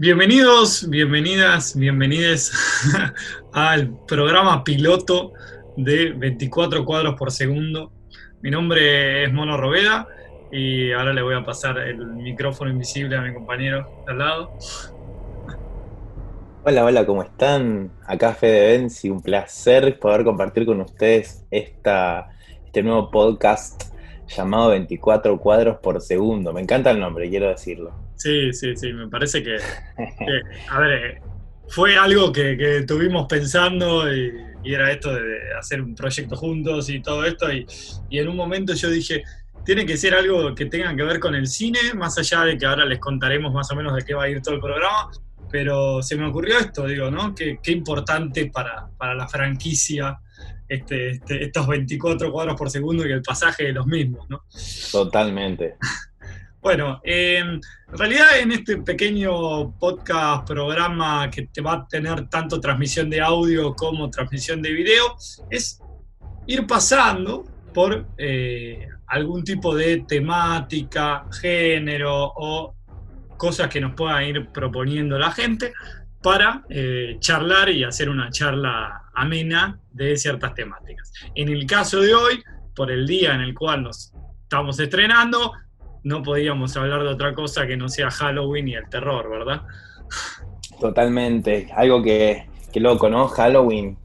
Bienvenidos, bienvenidas, bienvenides al programa piloto de 24 cuadros por segundo. Mi nombre es Mono Roveda y ahora le voy a pasar el micrófono invisible a mi compañero de al lado. Hola, hola, ¿cómo están? Acá Fede Benzi, un placer poder compartir con ustedes este nuevo podcast llamado 24 cuadros por segundo. Me encanta el nombre, quiero decirlo. Sí, sí, sí, me parece a ver, fue algo que tuvimos pensando y era esto de hacer un proyecto juntos y todo esto y en un momento yo dije, tiene que ser algo que tenga que ver con el cine, más allá de que ahora les contaremos más o menos de qué va a ir todo el programa, pero se me ocurrió esto, digo, ¿no? Qué importante para la franquicia estos 24 cuadros por segundo y el pasaje de los mismos, ¿no? Totalmente. Bueno, en realidad en este pequeño podcast, programa que te va a tener tanto transmisión de audio como transmisión de video, es ir pasando por algún tipo de temática, género o cosas que nos pueda ir proponiendo la gente para charlar y hacer una charla amena de ciertas temáticas. En el caso de hoy, por el día en el cual nos estamos estrenando, no podíamos hablar de otra cosa que no sea Halloween y el terror, ¿verdad? Totalmente. Algo que loco, ¿no? Halloween,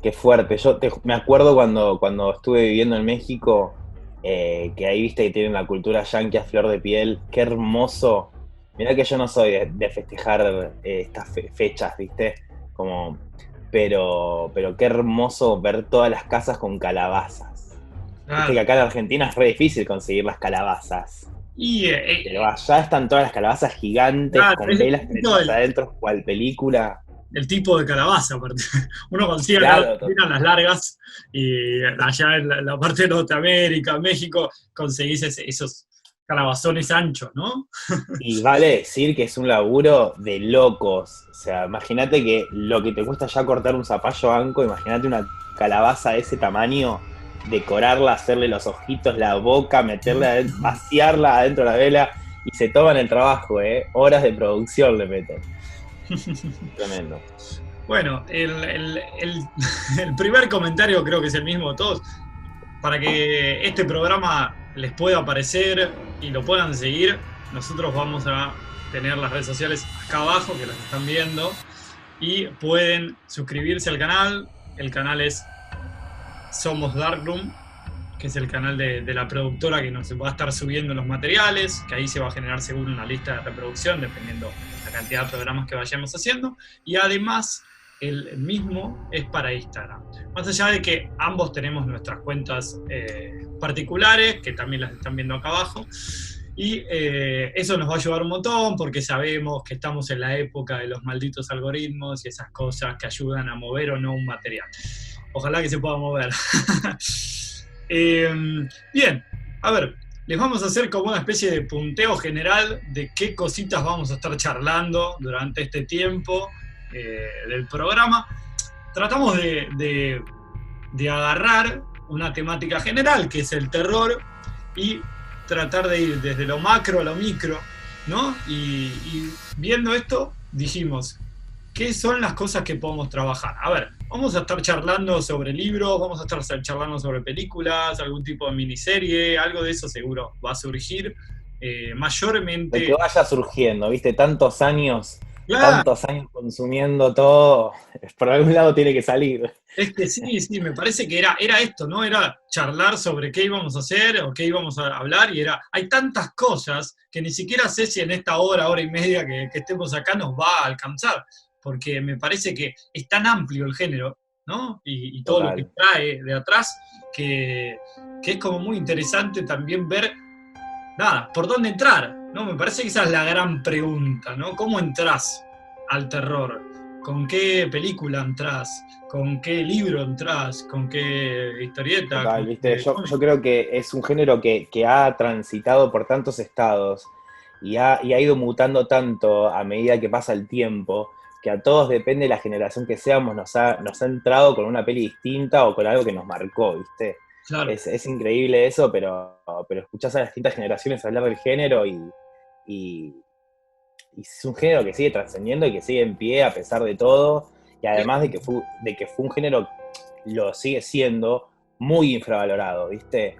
qué fuerte. Me acuerdo cuando estuve viviendo en México, que ahí viste que tienen la cultura yanqui a flor de piel. Qué hermoso. Mirá que yo no soy de festejar estas fechas, ¿viste? Como, pero qué hermoso ver todas las casas con calabazas. Viste Claro. que acá en Argentina es re difícil conseguir las calabazas. Y Pero allá están todas las calabazas gigantes claro, con es velas distinto prendidas adentro, cual película. el tipo de calabaza. Aparte. Uno consigue acá en Claro, Argentina las largas y allá en la parte de Norteamérica, México, conseguís esos calabazones anchos, ¿no? y vale decir que es un laburo de locos. O sea, imagínate que lo que te cuesta ya cortar un zapallo anco, imagínate una calabaza de ese tamaño, decorarla, hacerle los ojitos, la boca, vaciarla adentro de la vela, y se toman el trabajo, ¿eh? Horas de producción le meten. Tremendo. Bueno, el primer comentario creo que es el mismo de todos. Para que este programa les pueda aparecer y lo puedan seguir, nosotros vamos a tener las redes sociales acá abajo, que las están viendo, y pueden suscribirse al canal. El canal es Somos Darkroom, que es el canal de la productora que nos va a estar subiendo los materiales, que ahí se va a generar según una lista de reproducción, dependiendo la cantidad de programas que vayamos haciendo. Y además, el mismo es para Instagram. Más allá de que ambos tenemos nuestras cuentas particulares, que también las están viendo acá abajo, y eso nos va a ayudar un montón porque sabemos que estamos en la época de los malditos algoritmos y esas cosas que ayudan a mover o no un material. Ojalá que se pueda mover. Bien, a ver, les vamos a hacer como una especie de punteo general de qué cositas vamos a estar charlando durante este tiempo del programa. Tratamos de agarrar una temática general, que es el terror, y tratar de ir desde lo macro a lo micro, ¿no? Y viendo esto, dijimos, ¿qué son las cosas que podemos trabajar? A ver, vamos a estar charlando sobre libros, vamos a estar charlando sobre películas, algún tipo de miniserie, algo de eso seguro va a surgir. Lo que Mayormente, vaya surgiendo, ¿viste? claro, Tantos años consumiendo todo, por algún lado tiene que salir. es que sí, sí, me parece que era esto, ¿no? Era charlar sobre qué íbamos a hacer o qué íbamos a hablar y hay tantas cosas que ni siquiera sé si en esta hora y media que estemos acá nos va a alcanzar, porque me parece que es tan amplio el género, ¿no? Y todo lo que Total. trae de atrás, que, que es como muy interesante también ver, nada, por dónde entrar, ¿no? Me parece que esa es la gran pregunta, ¿no? ¿Cómo entras al terror? ¿Con qué película entras? ¿Con qué libro entras? ¿Con qué historieta? Total, ¿Con viste, qué yo cómic? creo que es un género que ha transitado por tantos estados y ha ido mutando tanto a medida que pasa el tiempo, que a todos, depende de la generación que seamos, nos ha entrado con una peli distinta o con algo que nos marcó, ¿viste? Claro. Es increíble eso, pero escuchás a las distintas generaciones hablar del género y, es un género que sigue trascendiendo y que sigue en pie a pesar de todo, y además de que fue un género, lo sigue siendo, muy infravalorado, ¿viste?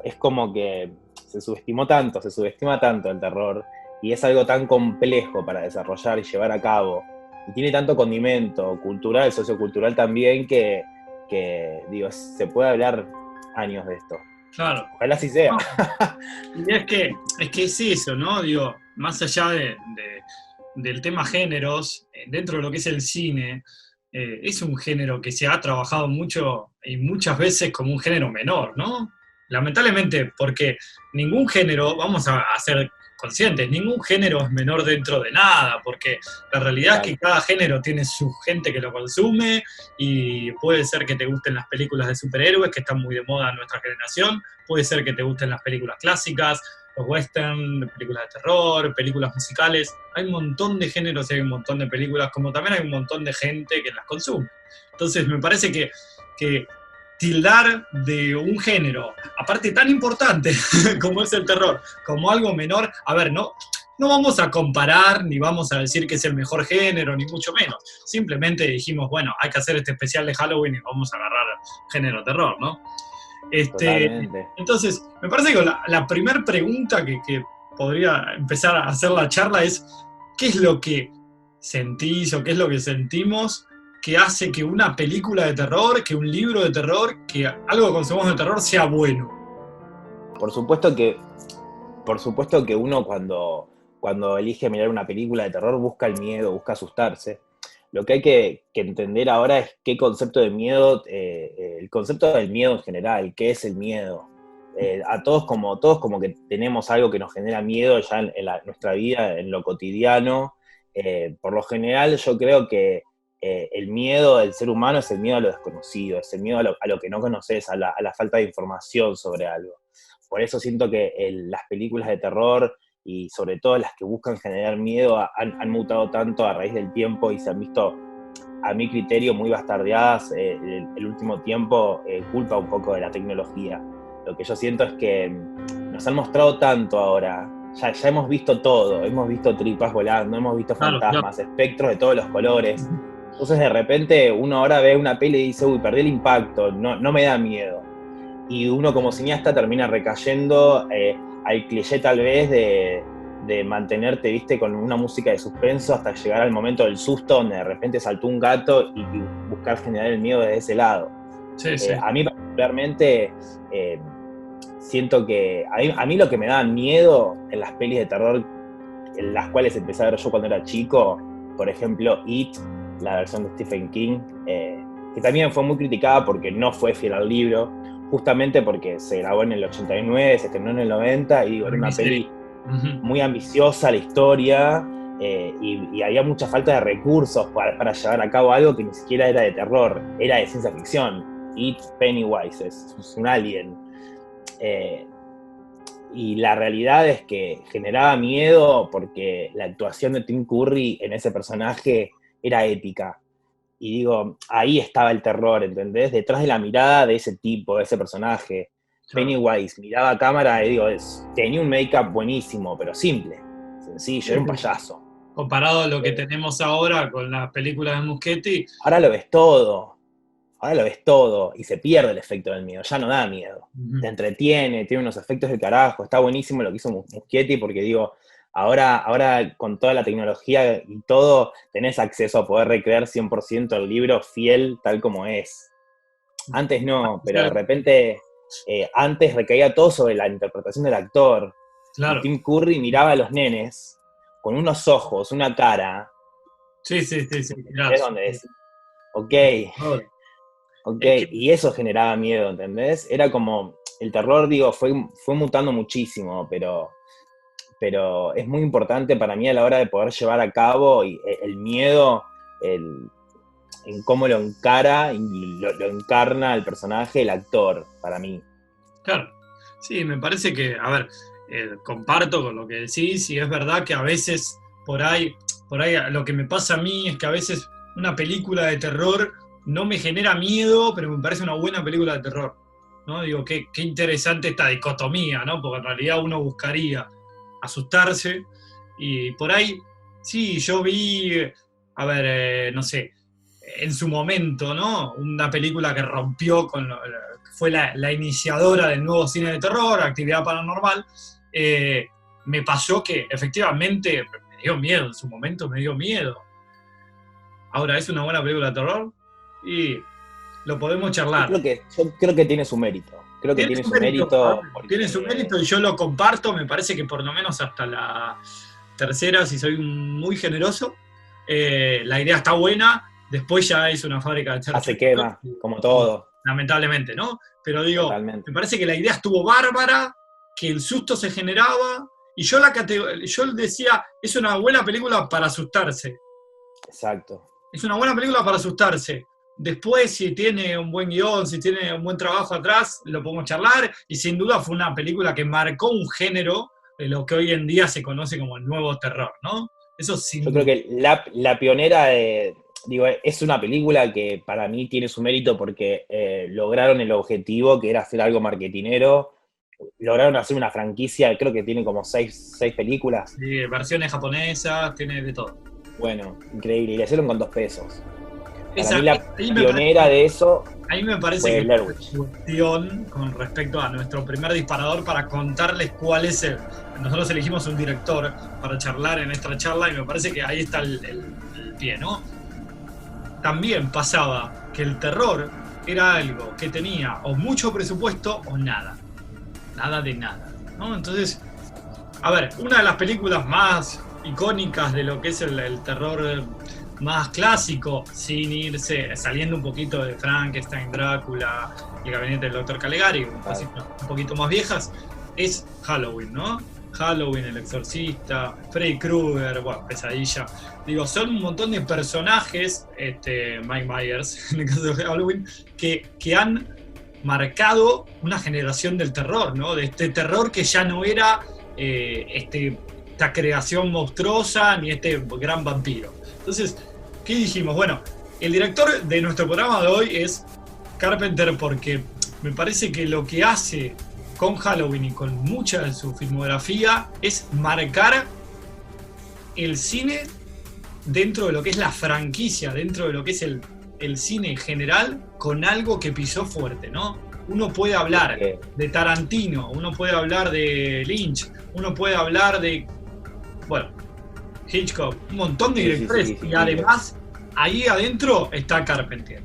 Es como que se subestima tanto el terror, y es algo tan complejo para desarrollar y llevar a cabo, y tiene tanto condimento cultural, sociocultural también, que digo, se puede hablar años de esto. Claro. Ojalá así sea. No, y es que es eso, ¿no? Digo, más allá del tema géneros, dentro de lo que es el cine, es un género que se ha trabajado mucho y muchas veces como un género menor, ¿no? Lamentablemente, porque ningún género, vamos a ser conscientes, ningún género es menor dentro de nada, porque la realidad es que cada género tiene su gente que lo consume y puede ser que te gusten las películas de superhéroes, que están muy de moda en nuestra generación, puede ser que te gusten las películas clásicas, los western, películas de terror, películas musicales. Hay un montón de géneros y hay un montón de películas, como también hay un montón de gente que las consume. Entonces me parece que tildar de un género, aparte tan importante como es el terror, como algo menor, a ver, no vamos a comparar ni vamos a decir que es el mejor género, ni mucho menos. Simplemente dijimos, bueno, hay que hacer este especial de Halloween y vamos a agarrar género terror, ¿no? Totalmente. Entonces, me parece que la primera pregunta que podría empezar a hacer la charla es, ¿qué es lo que sentís o qué es lo que sentimos que hace que una película de terror, que un libro de terror, que algo que consumamos de terror sea bueno? Por supuesto que uno cuando elige mirar una película de terror busca el miedo, busca asustarse. Lo que hay que entender ahora es qué concepto de miedo, el concepto del miedo en general, qué es el miedo. A todos como que tenemos algo que nos genera miedo ya en nuestra vida, en lo cotidiano. Por lo general yo creo que el miedo del ser humano es el miedo a lo desconocido, es el miedo a lo que no conoces, a la falta de información sobre algo. Por eso siento que las películas de terror, y sobre todo las que buscan generar miedo, han mutado tanto a raíz del tiempo y se han visto, a mi criterio, muy bastardeadas el último tiempo, culpa un poco de la tecnología. Lo que yo siento es que nos han mostrado tanto ahora, ya hemos visto todo, hemos visto tripas volando, hemos visto fantasmas, claro, espectros de todos los colores. Entonces de repente uno ahora ve una peli y dice, uy, perdí el impacto, no me da miedo. Y uno como cineasta termina recayendo al cliché tal vez de mantenerte, viste, con una música de suspenso hasta llegar al momento del susto donde de repente saltó un gato y buscar generar el miedo desde ese lado. Sí, sí. A mí particularmente siento que a mí lo que me da miedo en las pelis de terror en las cuales empecé a ver yo cuando era chico, por ejemplo It, la versión de Stephen King, que también fue muy criticada porque no fue fiel al libro, justamente porque se grabó en el 89, se estrenó en el 90, y digo, era una peli muy ambiciosa la historia, y había mucha falta de recursos para llevar a cabo algo que ni siquiera era de terror, era de ciencia ficción. It, Pennywise, es un alien. Y la realidad es que generaba miedo porque la actuación de Tim Curry en ese personaje era épica. Y digo, ahí estaba el terror, ¿entendés? Detrás de la mirada de ese tipo, de ese personaje. Claro. Pennywise miraba a cámara y digo, tenía un make-up buenísimo, pero simple, sencillo, era un payaso. Comparado a lo que tenemos ahora con las películas de Muschietti. Ahora lo ves todo, y se pierde el efecto del miedo, ya no da miedo. Te entretiene, tiene unos efectos del carajo, está buenísimo lo que hizo Muschietti, porque digo, ahora con toda la tecnología y todo, tenés acceso a poder recrear 100% el libro fiel tal como es. Antes no, pero de repente, antes recaía todo sobre la interpretación del actor. Claro. Y Tim Curry miraba a los nenes con unos ojos, una cara. Sí. Es donde es, ok, y eso generaba miedo, ¿entendés? Era como, el terror, digo, fue mutando muchísimo, pero es muy importante para mí a la hora de poder llevar a cabo el miedo, en cómo lo encara y lo encarna el personaje, el actor, para mí. Claro, sí, me parece que, a ver, comparto con lo que decís, y es verdad que a veces por ahí lo que me pasa a mí es que a veces una película de terror no me genera miedo, pero me parece una buena película de terror, ¿no? Digo, qué interesante esta dicotomía, ¿no? Porque en realidad uno buscaría asustarse, y por ahí Sí, yo vi, a ver, no sé, en su momento, ¿no? Una película que rompió fue la iniciadora del nuevo cine de terror, Actividad Paranormal. Eh, Me pasó que efectivamente me dio miedo, en su momento me dio miedo. Ahora, ¿es una buena película de terror? Y lo podemos charlar. Yo creo que tiene su mérito. Creo que Tiene tiene su su mérito, a mérito ver, tiene su porque... mérito y yo lo comparto, me parece que por lo menos hasta la tercera, si soy muy generoso, la idea está buena, después ya es una fábrica de se charchuritos, quema, como todo, lamentablemente, ¿no? Pero digo, totalmente. me parece que la idea estuvo bárbara, que el susto se generaba, y yo decía, es una buena película para asustarse. Exacto. Es una buena película para asustarse. Después, si tiene un buen guión, si tiene un buen trabajo atrás, lo podemos charlar. Y sin duda fue una película que marcó un género de lo que hoy en día se conoce como el nuevo terror, ¿no? Eso Yo sin creo duda. que la pionera digo, es una película que para mí tiene su mérito porque lograron el objetivo, que era hacer algo marketinero. Lograron hacer una franquicia, creo que tiene como seis películas. Sí, versiones japonesas, tiene de todo. Bueno, increíble. Y le hicieron con 2 pesos. Para Esa, mí la ahí me pionera parece, de eso ahí me parece fue que Blair la Witch. cuestión con respecto a nuestro primer disparador para contarles cuál es el. Nosotros elegimos un director para charlar en esta charla y me parece que ahí está el pie, ¿no? También pasaba que el terror era algo que tenía o mucho presupuesto o nada. Nada de nada, ¿no? Entonces, a ver, una de las películas más icónicas de lo que es el terror más clásico, sin irse, saliendo un poquito de Frankenstein, Drácula, El gabinete del Dr. Caligari, un poquito más viejas, es Halloween, ¿no? Halloween, El Exorcista, Freddy Krueger, bueno, Pesadilla. Digo, son un montón de personajes, Mike Myers, en el caso de Halloween, que han marcado una generación del terror, ¿no? De este terror que ya no era esta creación monstruosa ni este gran vampiro. Entonces, ¿qué dijimos? Bueno, el director de nuestro programa de hoy es Carpenter porque me parece que lo que hace con Halloween y con mucha de su filmografía es marcar el cine dentro de lo que es la franquicia, dentro de lo que es el cine en general, con algo que pisó fuerte, ¿no? Uno puede hablar de Tarantino, uno puede hablar de Lynch, uno puede hablar de, bueno, Hitchcock, un montón de directores, y además ahí adentro está Carpenter.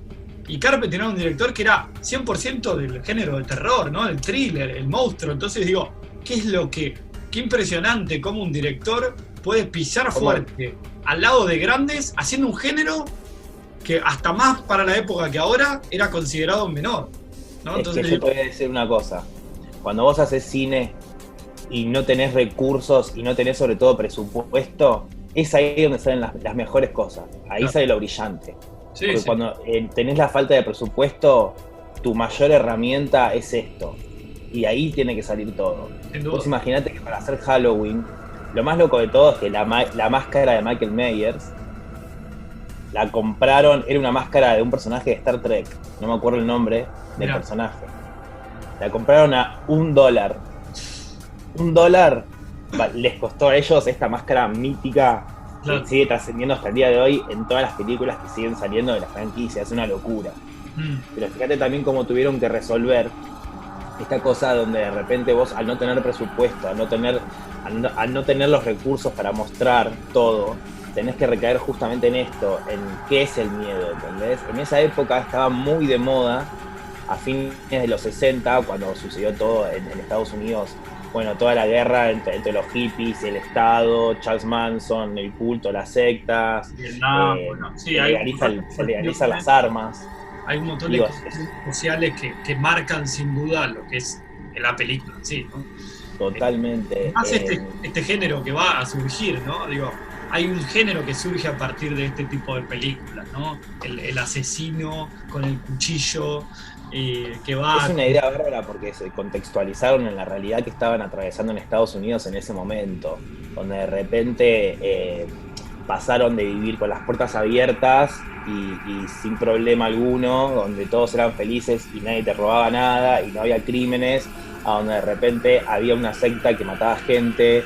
Y Carpenter era un director que era 100% del género del terror, ¿no? El thriller, el monstruo. Entonces digo, qué impresionante cómo un director puede pisar fuerte al lado de grandes, haciendo un género que hasta más para la época que ahora era considerado menor, ¿no? Entonces, que yo te voy a decir una cosa. Cuando vos haces cine y no tenés recursos y no tenés sobre todo presupuesto, es ahí donde salen las mejores cosas. Ahí sale lo brillante. Sí, porque cuando tenés la falta de presupuesto, tu mayor herramienta es esto. Y ahí tiene que salir todo. Vos imaginate que para hacer Halloween, lo más loco de todo es que la máscara de Michael Myers la compraron, era una máscara de un personaje de Star Trek, no me acuerdo el nombre del personaje. La compraron a $1. $1 les costó a ellos esta máscara mítica que sigue trascendiendo hasta el día de hoy en todas las películas que siguen saliendo de la franquicia. Es una locura. Pero fíjate también cómo tuvieron que resolver esta cosa donde de repente vos, al no tener presupuesto, al no tener los recursos para mostrar todo, tenés que recaer justamente en esto, en qué es el miedo, ¿entendés? En esa época estaba muy de moda, a fines de los 60, cuando sucedió todo en Estados Unidos, bueno, toda la guerra entre los hippies, el Estado, Charles Manson, el culto, las sectas, se legalizan las armas. Hay un montón de cosas sociales que marcan sin duda lo que es la película, sí, ¿no? Totalmente. Más este género que va a surgir, ¿no? Digo, hay un género que surge a partir de este tipo de películas, ¿no? El asesino con el cuchillo que va... Es una idea bárbara porque se contextualizaron en la realidad que estaban atravesando en Estados Unidos en ese momento, donde de repente pasaron de vivir con las puertas abiertas y sin problema alguno, donde todos eran felices y nadie te robaba nada y no había crímenes, a donde de repente había una secta que mataba gente,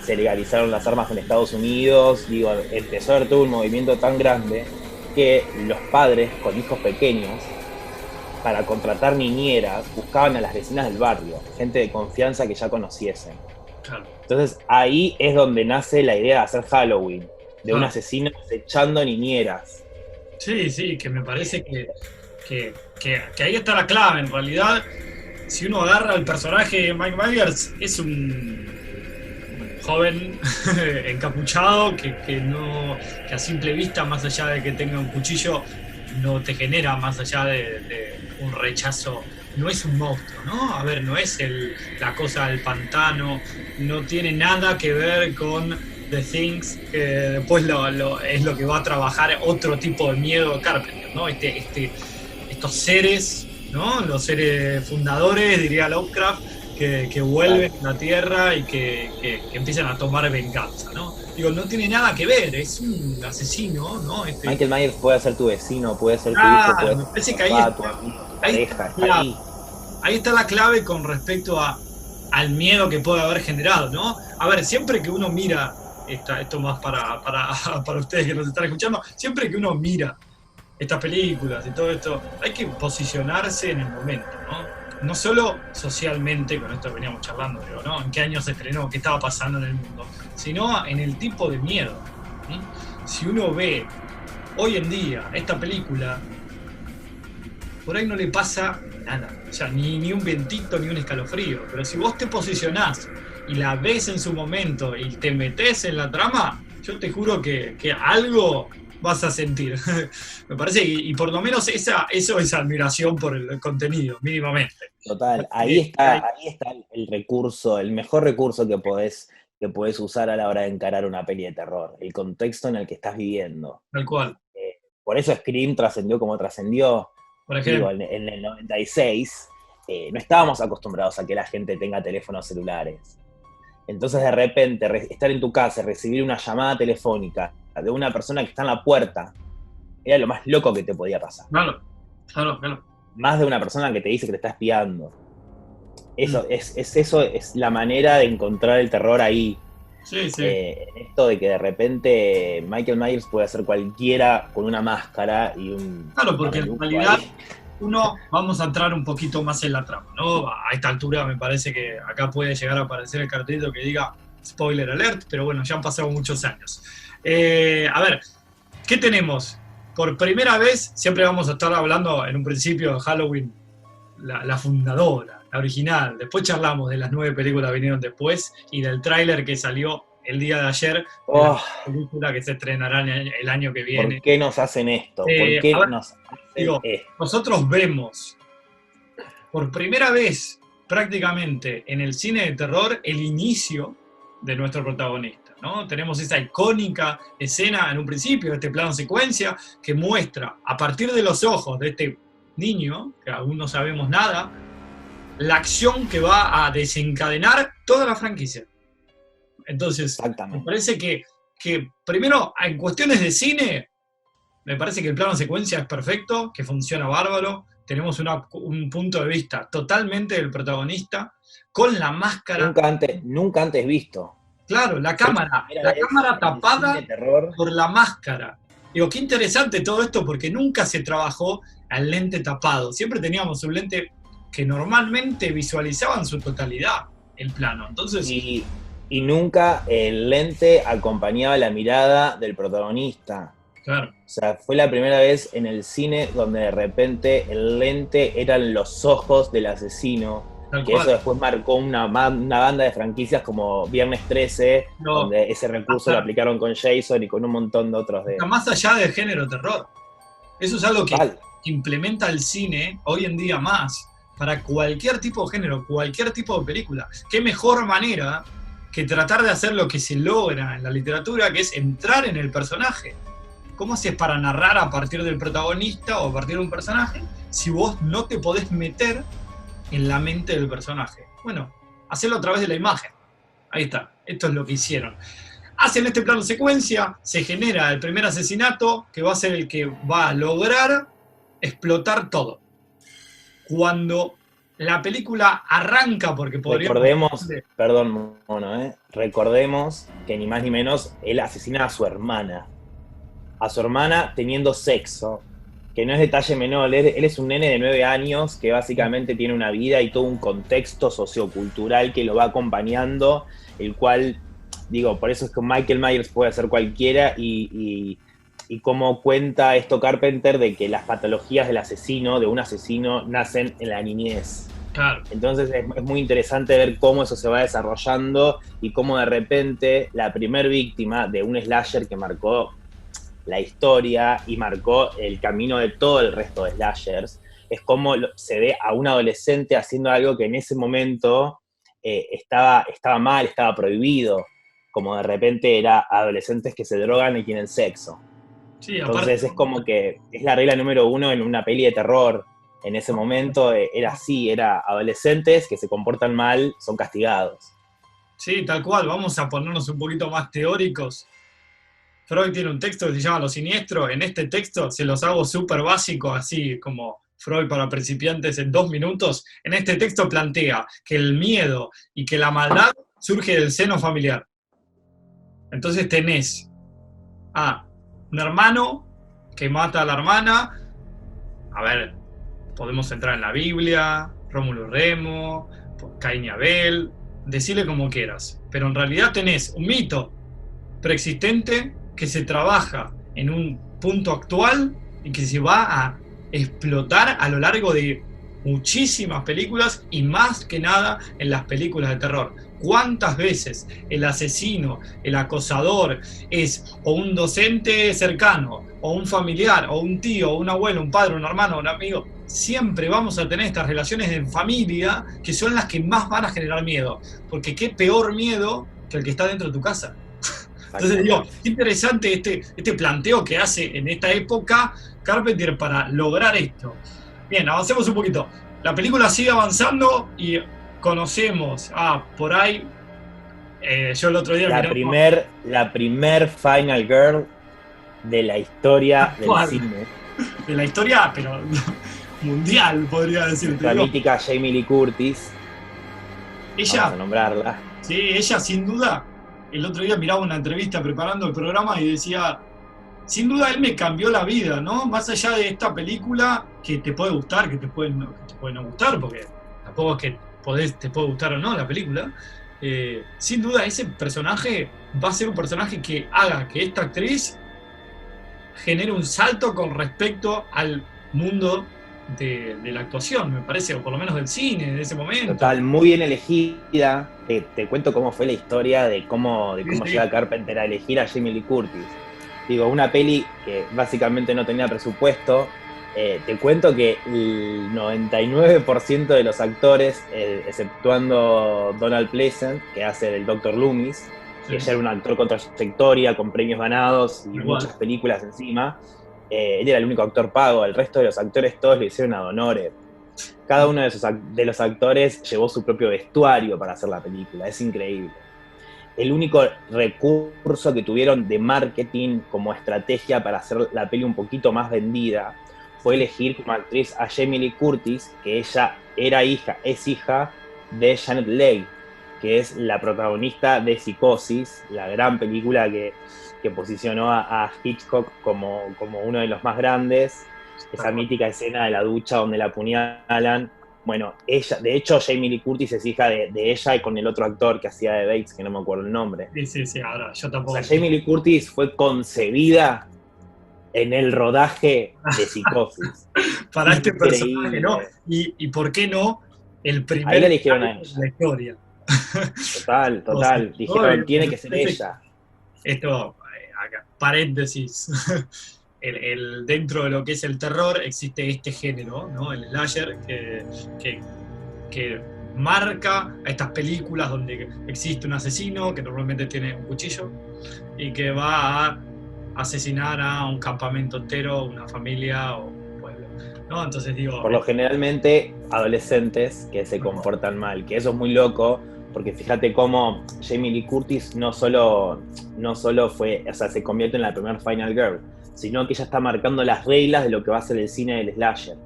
se legalizaron las armas en Estados Unidos, digo, empezó a haber todo un movimiento tan grande que los padres con hijos pequeños, para contratar niñeras, buscaban a las vecinas del barrio, gente de confianza que ya conociesen. Claro. Entonces ahí es donde nace la idea de hacer Halloween, de un asesino acechando niñeras. Sí, que me parece que ahí está la clave. En realidad, si uno agarra al personaje de Mike Myers, es un joven encapuchado que a simple vista, más allá de que tenga un cuchillo, no te genera más allá de un rechazo. No es un monstruo, ¿no? A ver, no es la cosa del pantano, no tiene nada que ver con The Things, que después es lo que va a trabajar otro tipo de miedo de Carpenter, ¿no? Estos seres, ¿no? Los seres fundadores, diría Lovecraft, que vuelven a la Tierra y que empiezan a tomar venganza, ¿no? Digo, no tiene nada que ver, es un asesino, ¿no? Michael Myers puede ser tu vecino, puede ser tu hijo, puede ser me parece tu que papá, tu amigo, tu pareja, está ahí. Ahí está la clave con respecto al miedo que puede haber generado, ¿no? A ver, siempre que uno mira, esto más para ustedes que nos están escuchando, siempre que uno mira estas películas y todo esto, hay que posicionarse en el momento, ¿no? No solo socialmente, con esto veníamos charlando, pero ¿no? En qué año se estrenó, qué estaba pasando en el mundo, sino en el tipo de miedo, ¿sí? Si uno ve hoy en día esta película, por ahí no le pasa nada, o sea, ni un vientito, ni un escalofrío, pero si vos te posicionás y la ves en su momento y te metés en la trama, yo te juro que algo vas a sentir. Me parece, y por lo menos eso es admiración por el contenido, mínimamente. Total, ahí está el recurso, el mejor recurso que podés usar a la hora de encarar una peli de terror, el contexto en el que estás viviendo. Tal cual. Por eso Scream trascendió como trascendió. Por ejemplo, digo, en el 96 no estábamos acostumbrados a que la gente tenga teléfonos celulares. Entonces de repente estar en tu casa, recibir una llamada telefónica de una persona que está en la puerta, era lo más loco que te podía pasar. Claro. Más de una persona que te dice que te está espiando. Eso es la manera de encontrar el terror ahí. Sí. Esto de que de repente Michael Myers puede ser cualquiera con una máscara y un... Claro, porque en realidad vamos a entrar un poquito más en la trama, ¿no? A esta altura me parece que acá puede llegar a aparecer el cartelito que diga spoiler alert, pero bueno, ya han pasado muchos años. A ver, ¿qué tenemos? Por primera vez, siempre vamos a estar hablando en un principio de Halloween, la fundadora, la original. Después charlamos de las 9 películas que vinieron después y del tráiler que salió el día de ayer, de la película que se estrenará el año que viene. ¿Por qué nos hacen esto? ¿Por qué nos hacen esto? Nosotros vemos por primera vez prácticamente en el cine de terror el inicio de nuestro protagonista, ¿no? Tenemos esa icónica escena en un principio, este plano secuencia, que muestra a partir de los ojos de este niño, que aún no sabemos nada, la acción que va a desencadenar toda la franquicia. Entonces, me parece que primero, en cuestiones de cine, me parece que el plano secuencia es perfecto, que funciona bárbaro. Tenemos un punto de vista totalmente del protagonista, con la máscara. Nunca antes visto. Claro, la cámara tapada por la máscara. Digo, qué interesante todo esto, porque nunca se trabajó al lente tapado. Siempre teníamos un lente que normalmente visualizaba en su totalidad el plano. Entonces... Y nunca el lente acompañaba la mirada del protagonista. Claro. O sea, fue la primera vez en el cine donde de repente el lente eran los ojos del asesino. Eso después marcó una banda de franquicias como Viernes 13, donde ese recurso lo aplicaron con Jason y con un montón de otros. Más allá del género terror. Eso es algo que implementa el cine hoy en día más. Para cualquier tipo de género, cualquier tipo de película. ¿Qué mejor manera que tratar de hacer lo que se logra en la literatura, que es entrar en el personaje? ¿Cómo haces para narrar a partir del protagonista o a partir de un personaje si vos no te podés meter en la mente del personaje? Bueno, hacerlo a través de la imagen. Ahí está, esto es lo que hicieron. Hacen este plano secuencia, se genera el primer asesinato, que va a ser el que va a lograr explotar todo. Cuando la película arranca porque podríamos... Recordemos, perdón, Mono, recordemos que ni más ni menos él asesina a su hermana teniendo sexo, que no es detalle menor, él es un nene de 9 años que básicamente tiene una vida y todo un contexto sociocultural que lo va acompañando, el cual, digo, por eso es que Michael Myers puede ser cualquiera y cómo cuenta esto Carpenter de que las patologías de un asesino, nacen en la niñez. Claro. Entonces es muy interesante ver cómo eso se va desarrollando y cómo de repente la primer víctima de un slasher que marcó la historia y marcó el camino de todo el resto de slashers, es como se ve a un adolescente haciendo algo que en ese momento estaba mal, estaba prohibido, como de repente era adolescentes que se drogan y tienen sexo. Sí, Entonces aparte, es como que es la regla número 1 en una peli de terror. En ese momento era así, era adolescentes que se comportan mal, son castigados. sí, tal cual, vamos a ponernos un poquito más teóricos. Freud tiene un texto que se llama Lo Siniestro. En este texto se los hago súper básico, así como Freud para principiantes en 2 minutos. En este texto plantea que el miedo y que la maldad surge del seno familiar. Entonces tenés a un hermano que mata a la hermana. A ver, podemos entrar en la Biblia, Rómulo y Remo, Caín y Abel, decirle como quieras. Pero en realidad tenés un mito preexistente que se trabaja en un punto actual y que se va a explotar a lo largo de muchísimas películas y más que nada en las películas de terror. ¿Cuántas veces el asesino, el acosador es o un docente cercano, o un familiar, o un tío, o un abuelo, un padre, un hermano, un amigo? Siempre vamos a tener estas relaciones en familia que son las que más van a generar miedo, porque qué peor miedo que el que está dentro de tu casa. Entonces digo, qué interesante este planteo que hace en esta época Carpenter para lograr esto. Bien, avancemos un poquito. La película sigue avanzando y conocemos, por ahí, yo el otro día la primer Final Girl de la historia del cine. De la historia, pero mundial, podría decirte. La mítica Jamie Lee Curtis. Ella, vamos a nombrarla. Sí, ella sin duda. El otro día miraba una entrevista preparando el programa y decía, sin duda él me cambió la vida, ¿no? Más allá de esta película que te puede gustar, que te puede no gustar, porque tampoco es que te puede gustar o no la película. Sin duda ese personaje va a ser un personaje que haga que esta actriz genere un salto con respecto al mundo de la actuación, me parece, o por lo menos del cine de ese momento. Total, muy bien elegida. Te cuento cómo fue la historia de cómo llega Carpenter a elegir a Jamie Lee Curtis. Digo, una peli que básicamente no tenía presupuesto. Te cuento que el 99% de los actores, exceptuando Donald Pleasence, que hace del Dr. Loomis, que ya era un actor con trayectoria, con premios ganados y muchas películas encima, él era el único actor pago. El resto de los actores todos lo hicieron ad honorem. Cada uno de los actores llevó su propio vestuario para hacer la película, es increíble. El único recurso que tuvieron de marketing como estrategia para hacer la peli un poquito más vendida fue elegir como actriz a Jamie Lee Curtis, que ella es hija de Janet Leigh, que es la protagonista de Psicosis, la gran película que posicionó a Hitchcock como uno de los más grandes. Esa mítica escena de la ducha donde la apuñalan. Bueno, de hecho Jamie Lee Curtis es hija de ella y con el otro actor que hacía de Bates, que no me acuerdo el nombre. Sí, ahora yo tampoco. O sea, Jamie Lee Curtis fue concebida en el rodaje de Psicosis. Para este personaje, ¿no? Y por qué no el primer ahí la eligieron a ella. De la historia. Total. Dijeron, tiene que ser ella. Esto, acá, paréntesis. Dentro de lo que es el terror existe este género, ¿no? El slasher, que marca a estas películas donde existe un asesino que normalmente tiene un cuchillo y que va a asesinar a un campamento entero, una familia o un pueblo, ¿no? Entonces digo... Por lo generalmente adolescentes que se comportan mal, que eso es muy loco, porque fíjate cómo Jamie Lee Curtis no solo fue, o sea, se convierte en la primera Final Girl, sino que ella está marcando las reglas de lo que va a ser el cine del slasher.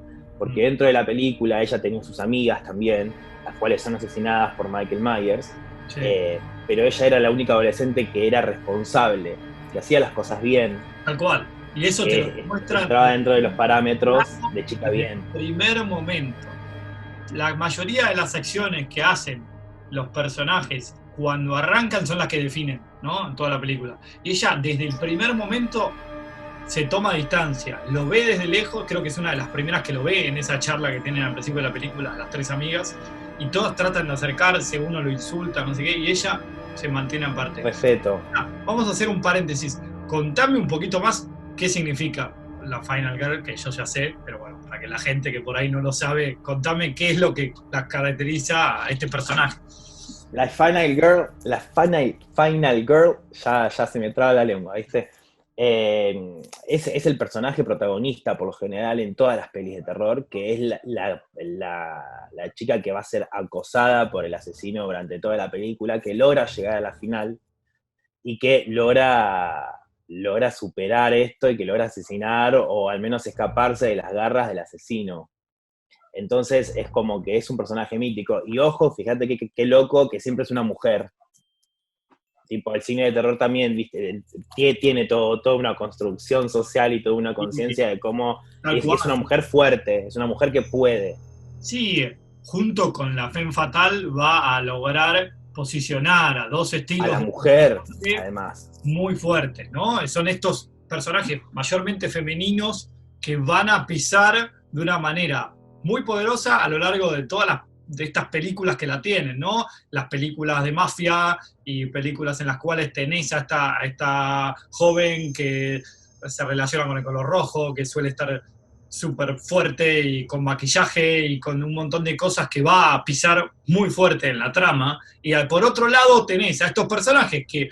porque dentro de la película ella tenía sus amigas también, las cuales son asesinadas por Michael Myers, Sí. Pero ella era la única adolescente que era responsable, que hacía las cosas bien, Tal cual. Y eso te lo muestra entraba dentro de los parámetros de chica desde bien. el primer momento. La mayoría de las acciones que hacen los personajes cuando arrancan son las que definen, ¿no? En toda la película. Y ella desde el primer momento se toma distancia, lo ve desde lejos, creo que es una de las primeras que lo ve en esa charla que tienen al principio de la película, las tres amigas, y todas tratan de acercarse, uno lo insulta, no sé qué, y ella se mantiene aparte. Respeto. Vamos a hacer un paréntesis. Contame un poquito más qué significa la Final Girl, que yo ya sé, pero bueno, para que la gente que por ahí no lo sabe, contame qué es lo que la caracteriza a este personaje. La Final Girl, ya se me traba la lengua, ¿viste? Es el personaje protagonista por lo general en todas las pelis de terror, que es la chica que va a ser acosada por el asesino durante toda la película, que logra llegar a la final y que logra superar esto y que logra asesinar o al menos escaparse de las garras del asesino. Entonces es como que es un personaje mítico. Y ojo, fíjate qué loco que siempre es una mujer. Tipo, el cine de terror también, ¿viste? Tiene toda una construcción social y toda una conciencia de cómo es una mujer fuerte, es una mujer que puede. Sí, junto con la Femme Fatal va a lograr posicionar a dos estilos a la mujer, además, muy fuertes, ¿no? Son estos personajes mayormente femeninos que van a pisar de una manera muy poderosa a lo largo de todas de estas películas que la tienen, ¿no? Las películas de mafia y películas en las cuales tenés a esta joven que se relaciona con el color rojo, que suele estar súper fuerte y con maquillaje y con un montón de cosas que va a pisar muy fuerte en la trama. Y por otro lado tenés a estos personajes que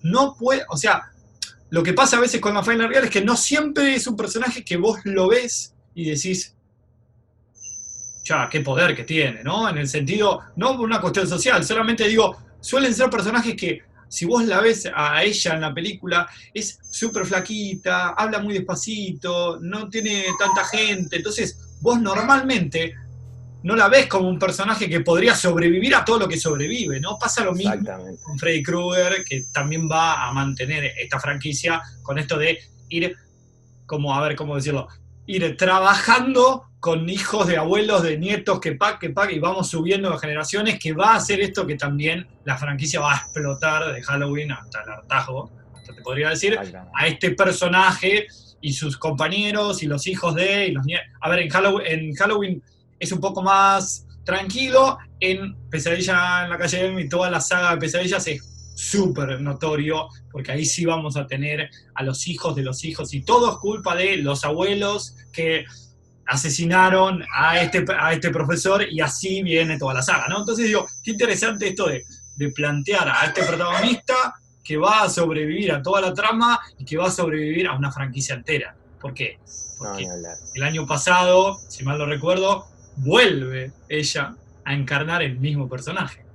no puede, o sea, lo que pasa a veces con la Final Girl es que no siempre es un personaje que vos lo ves y decís, ya, qué poder que tiene, ¿no? En el sentido, no por una cuestión social, solamente digo, suelen ser personajes que, si vos la ves a ella en la película, es súper flaquita, habla muy despacito, no tiene tanta gente, entonces vos normalmente no la ves como un personaje que podría sobrevivir a todo lo que sobrevive, ¿no? Pasa lo mismo con Freddy Krueger, que también va a mantener esta franquicia con esto de ir, como, a ver, ¿cómo decirlo? Ir trabajando con hijos de abuelos, de nietos, que y vamos subiendo de generaciones, que va a hacer esto que también la franquicia va a explotar de Halloween hasta el hartazgo, hasta te podría decir, a este personaje y sus compañeros y los hijos de, y los nietos. A ver, en Halloween es un poco más tranquilo, en Pesadilla en la calle Elm y toda la saga de Pesadillas es súper notorio, porque ahí sí vamos a tener a los hijos de los hijos, y todo es culpa de los abuelos que asesinaron a este profesor, y así viene toda la saga, ¿no? Entonces digo, qué interesante esto de plantear a este protagonista que va a sobrevivir a toda la trama y que va a sobrevivir a una franquicia entera. ¿Por qué? Porque el año pasado, si mal no recuerdo, vuelve ella a encarnar el mismo personaje,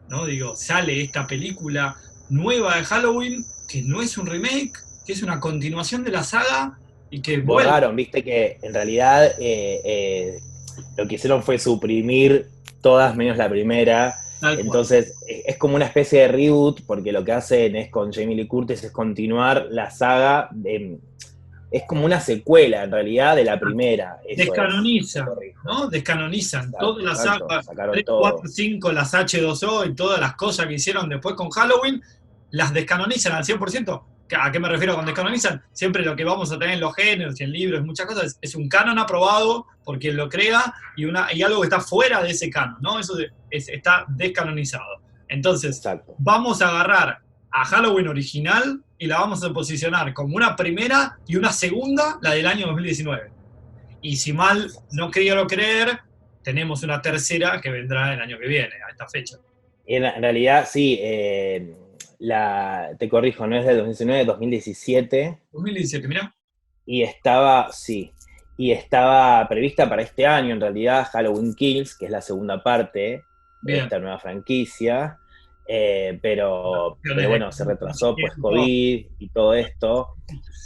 ¿no? Digo, sale esta película nueva de Halloween, que no es un remake, que es una continuación de la saga y que borraron, viste que en realidad lo que hicieron fue suprimir todas menos la primera. Entonces es como una especie de reboot, porque lo que hacen es con Jamie Lee Curtis es continuar la saga es como una secuela en realidad de la primera. Descanonizan, ¿no? Descanonizan todas las sagas, 3, 4, 5, las H2O y todas las cosas que hicieron después con Halloween, las descanonizan al 100%. ¿A qué me refiero con descanonizan? Siempre lo que vamos a tener en los géneros y en libros, muchas cosas, es un canon aprobado por quien lo crea y algo que está fuera de ese canon, ¿no? Eso está descanonizado. Entonces, vamos a agarrar a Halloween original y la vamos a posicionar como una primera y una segunda, la del año 2019. Y si mal no quiero creer, tenemos una tercera que vendrá el año que viene, a esta fecha. En realidad, sí, te corrijo, no es del 2019, es 2017. 2017, mirá. Y estaba prevista para este año, en realidad, Halloween Kills, que es la segunda parte de esta nueva franquicia. Pero bueno, se retrasó pues COVID y todo esto,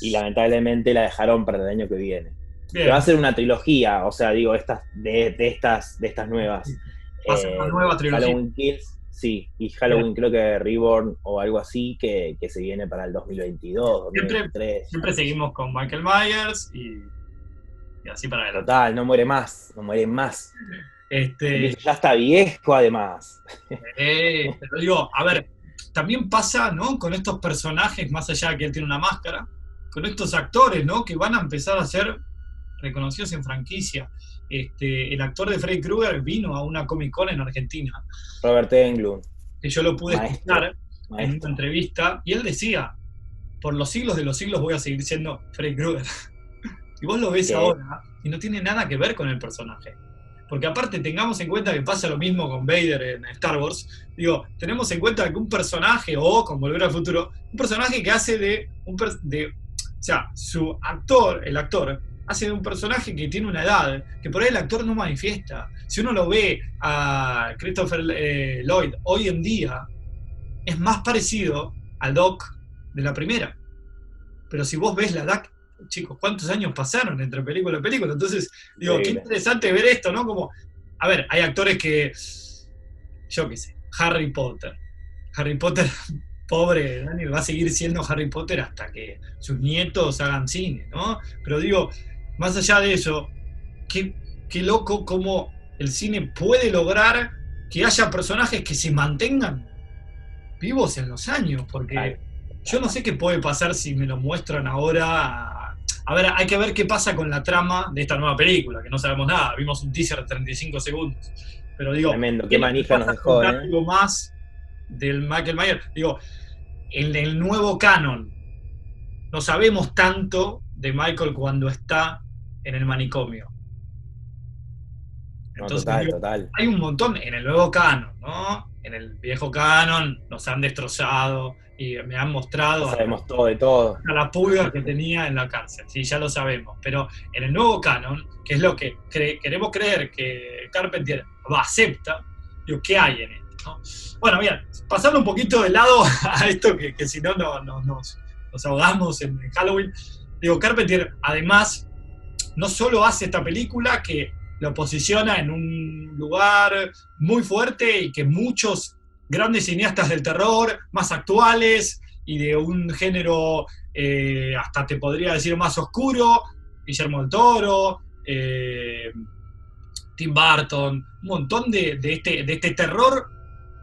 y lamentablemente la dejaron para el año que viene. Que va a Bien. ser una trilogía, o sea, digo, de estas nuevas. Va a ser una nueva trilogía. Halloween Kills, sí, y Bien. Halloween creo que Reborn o algo así, que se viene para el 2022, Siempre, 2023. siempre seguimos con Michael Myers y así para adelante. Total, no muere más, no muere más. Este, Ya está viejo además. pero digo, a ver, también pasa, ¿no? Con estos personajes, más allá de que él tiene una máscara, con estos actores, ¿no? Que van a empezar a ser reconocidos en franquicia. El actor de Freddy Krueger vino a una Comic Con en Argentina, Robert Englund, que yo lo pude maestro, escuchar en una maestro. entrevista, y él decía, por los siglos de los siglos voy a seguir siendo Freddy Krueger. Y vos lo ves Que ahora y no tiene nada que ver con el personaje. Porque aparte tengamos en cuenta que pasa lo mismo con Vader en Star Wars. Digo, tenemos en cuenta que un personaje, o con Volver al Futuro, un personaje que hace o sea, su actor, el actor, hace de un personaje que tiene una edad, que por ahí el actor no manifiesta. Si uno lo ve a Christopher Lloyd hoy en día, es más parecido al Doc de la primera. Pero si vos ves la Doc, chicos, ¿cuántos años pasaron entre película y película? Entonces, digo, qué increíble. interesante ver esto, ¿no? Como, a ver, hay actores que, yo qué sé, Harry Potter. Harry Potter, pobre Daniel, va a seguir siendo Harry Potter hasta que sus nietos hagan cine, ¿no? Pero digo, más allá de eso, qué loco cómo el cine puede lograr que haya personajes que se mantengan vivos en los años, porque yo no sé qué puede pasar si me lo muestran ahora. A ver, hay que ver qué pasa con la trama de esta nueva película, que no sabemos nada. Vimos un teaser de 35 segundos. Pero digo, Tremendo, ¿qué qué es lo que manija nos pasa con dejó, algo más del Michael Myers? Digo, en el nuevo canon, no sabemos tanto de Michael cuando está en el manicomio. No, Entonces, total, digo, total. hay un montón en el nuevo canon, ¿no? En el viejo canon nos han destrozado y me han Ya mostrado sabemos todo de todo. a la pulga que tenía en la cárcel, sí, ya lo sabemos. Pero en el nuevo canon, que es lo que queremos creer que Carpenter acepta, digo, ¿qué hay en esto? ¿No? Bueno, bien, pasando un poquito de lado a esto, que si no, nos ahogamos en Halloween. Digo, Carpenter además no solo hace esta película que lo posiciona en un lugar muy fuerte y que muchos grandes cineastas del terror, más actuales y de un género hasta te podría decir más oscuro, Guillermo del Toro, Tim Burton, un montón de este terror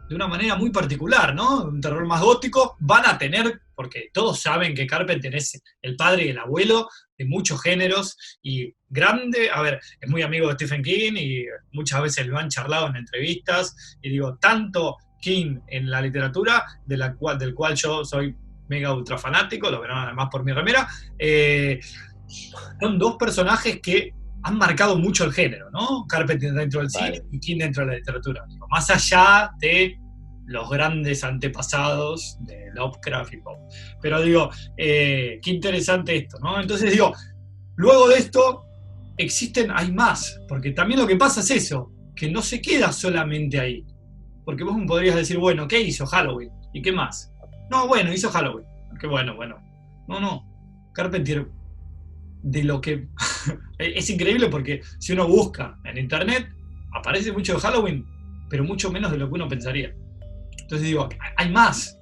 de una manera muy particular, ¿no? Un terror más gótico, van a tener, porque todos saben que Carpenter es el padre y el abuelo de muchos géneros y grande, a ver, es muy amigo de Stephen King y muchas veces lo han charlado en entrevistas y digo, tanto King en la literatura, del cual yo soy mega ultra fanático, lo verán además por mi remera, son dos personajes que han marcado mucho el género, ¿no? Carpenter dentro del cine y King dentro de la literatura. Digo, más allá de los grandes antepasados de Lovecraft y Poe. Pero digo, qué interesante esto, ¿no? Entonces digo, luego de esto hay más, porque también lo que pasa es eso, que no se queda solamente ahí. Porque vos me podrías decir, bueno, ¿qué hizo Halloween? ¿Y qué más? No, bueno, hizo Halloween. Qué bueno. No. Carpenter, de lo que... es increíble porque si uno busca en internet, aparece mucho de Halloween, pero mucho menos de lo que uno pensaría. Entonces digo, hay más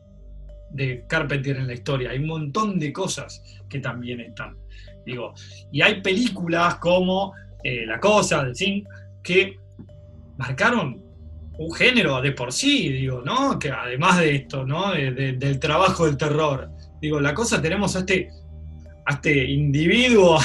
de Carpenter en la historia, hay un montón de cosas que también están. Digo, y hay películas como La Cosa, de Thing, que marcaron un género de por sí, digo, ¿no? Que además de esto, ¿no? Del trabajo del terror. Digo, La Cosa tenemos a este individuo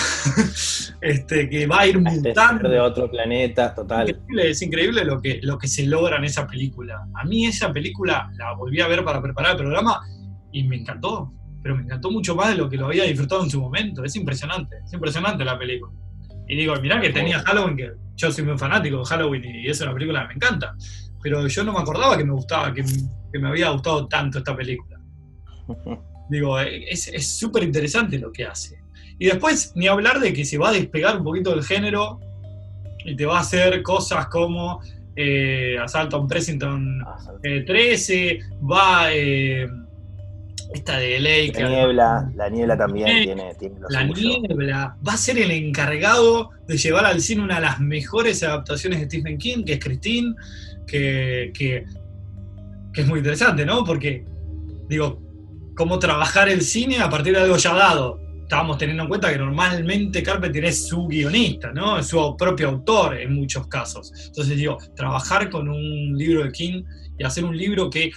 que va a ir mutando. De otro planeta, total. Es increíble lo que se logra en esa película. A mí esa película la volví a ver para preparar el programa y me encantó, pero me encantó mucho más de lo que lo había disfrutado en su momento. Es impresionante la película. Y digo, mirá que tenía Halloween, que yo soy muy fanático de Halloween y es una película que me encanta, pero yo no me acordaba que me gustaba, que me había gustado tanto esta película. Digo, es súper interesante lo que hace. Y después, ni hablar de que se va a despegar un poquito del género y te va a hacer cosas como Asalto on Precinct 13, va esta de LA, La niebla también tiene lo La suyo. Niebla va a ser el encargado de llevar al cine una de las mejores adaptaciones de Stephen King, que es Christine, que es muy interesante, ¿no? Porque, digo, cómo trabajar el cine a partir de algo ya dado. Estábamos teniendo en cuenta que normalmente Carpenter es su guionista, ¿no? Es su propio autor en muchos casos. Entonces, digo, trabajar con un libro de King y hacer un libro que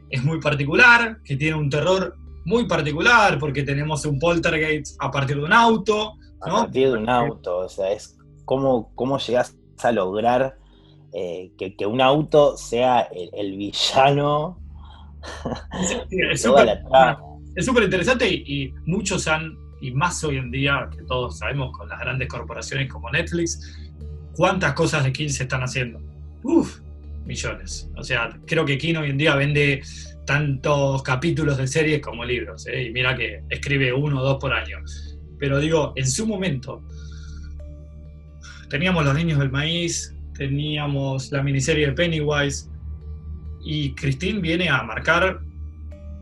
es muy particular, que tiene un terror muy particular, porque tenemos un poltergeist a partir de un auto, ¿no? A partir de un auto, o sea, es cómo llegás a lograr que un auto sea el villano de toda la trama. Es súper interesante y muchos y más hoy en día, que todos sabemos con las grandes corporaciones como Netflix, cuántas cosas de King se están haciendo. Uf, millones. O sea, creo que King hoy en día vende tantos capítulos de series como libros, y mira que escribe 1 o 2 por año. Pero digo, en su momento, teníamos Los Niños del Maíz, teníamos la miniserie de Pennywise, y Christine viene a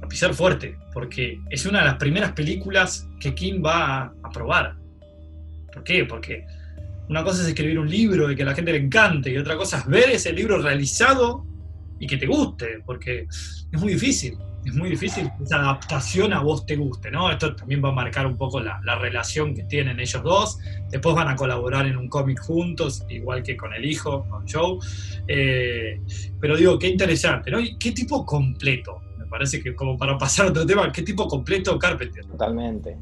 pisar fuerte, porque es una de las primeras películas que King va a probar. ¿Por qué? Porque una cosa es escribir un libro y que a la gente le encante, y otra cosa es ver ese libro realizado y que te guste, porque es muy difícil que esa adaptación a vos te guste, ¿no? Esto también va a marcar un poco la relación que tienen ellos dos. Después van a colaborar en un cómic juntos, igual que con el hijo, con Joe. Pero digo, qué interesante, ¿no? Y qué tipo completo. Me parece que, como para pasar a otro tema, qué tipo completo Carpenter. Totalmente.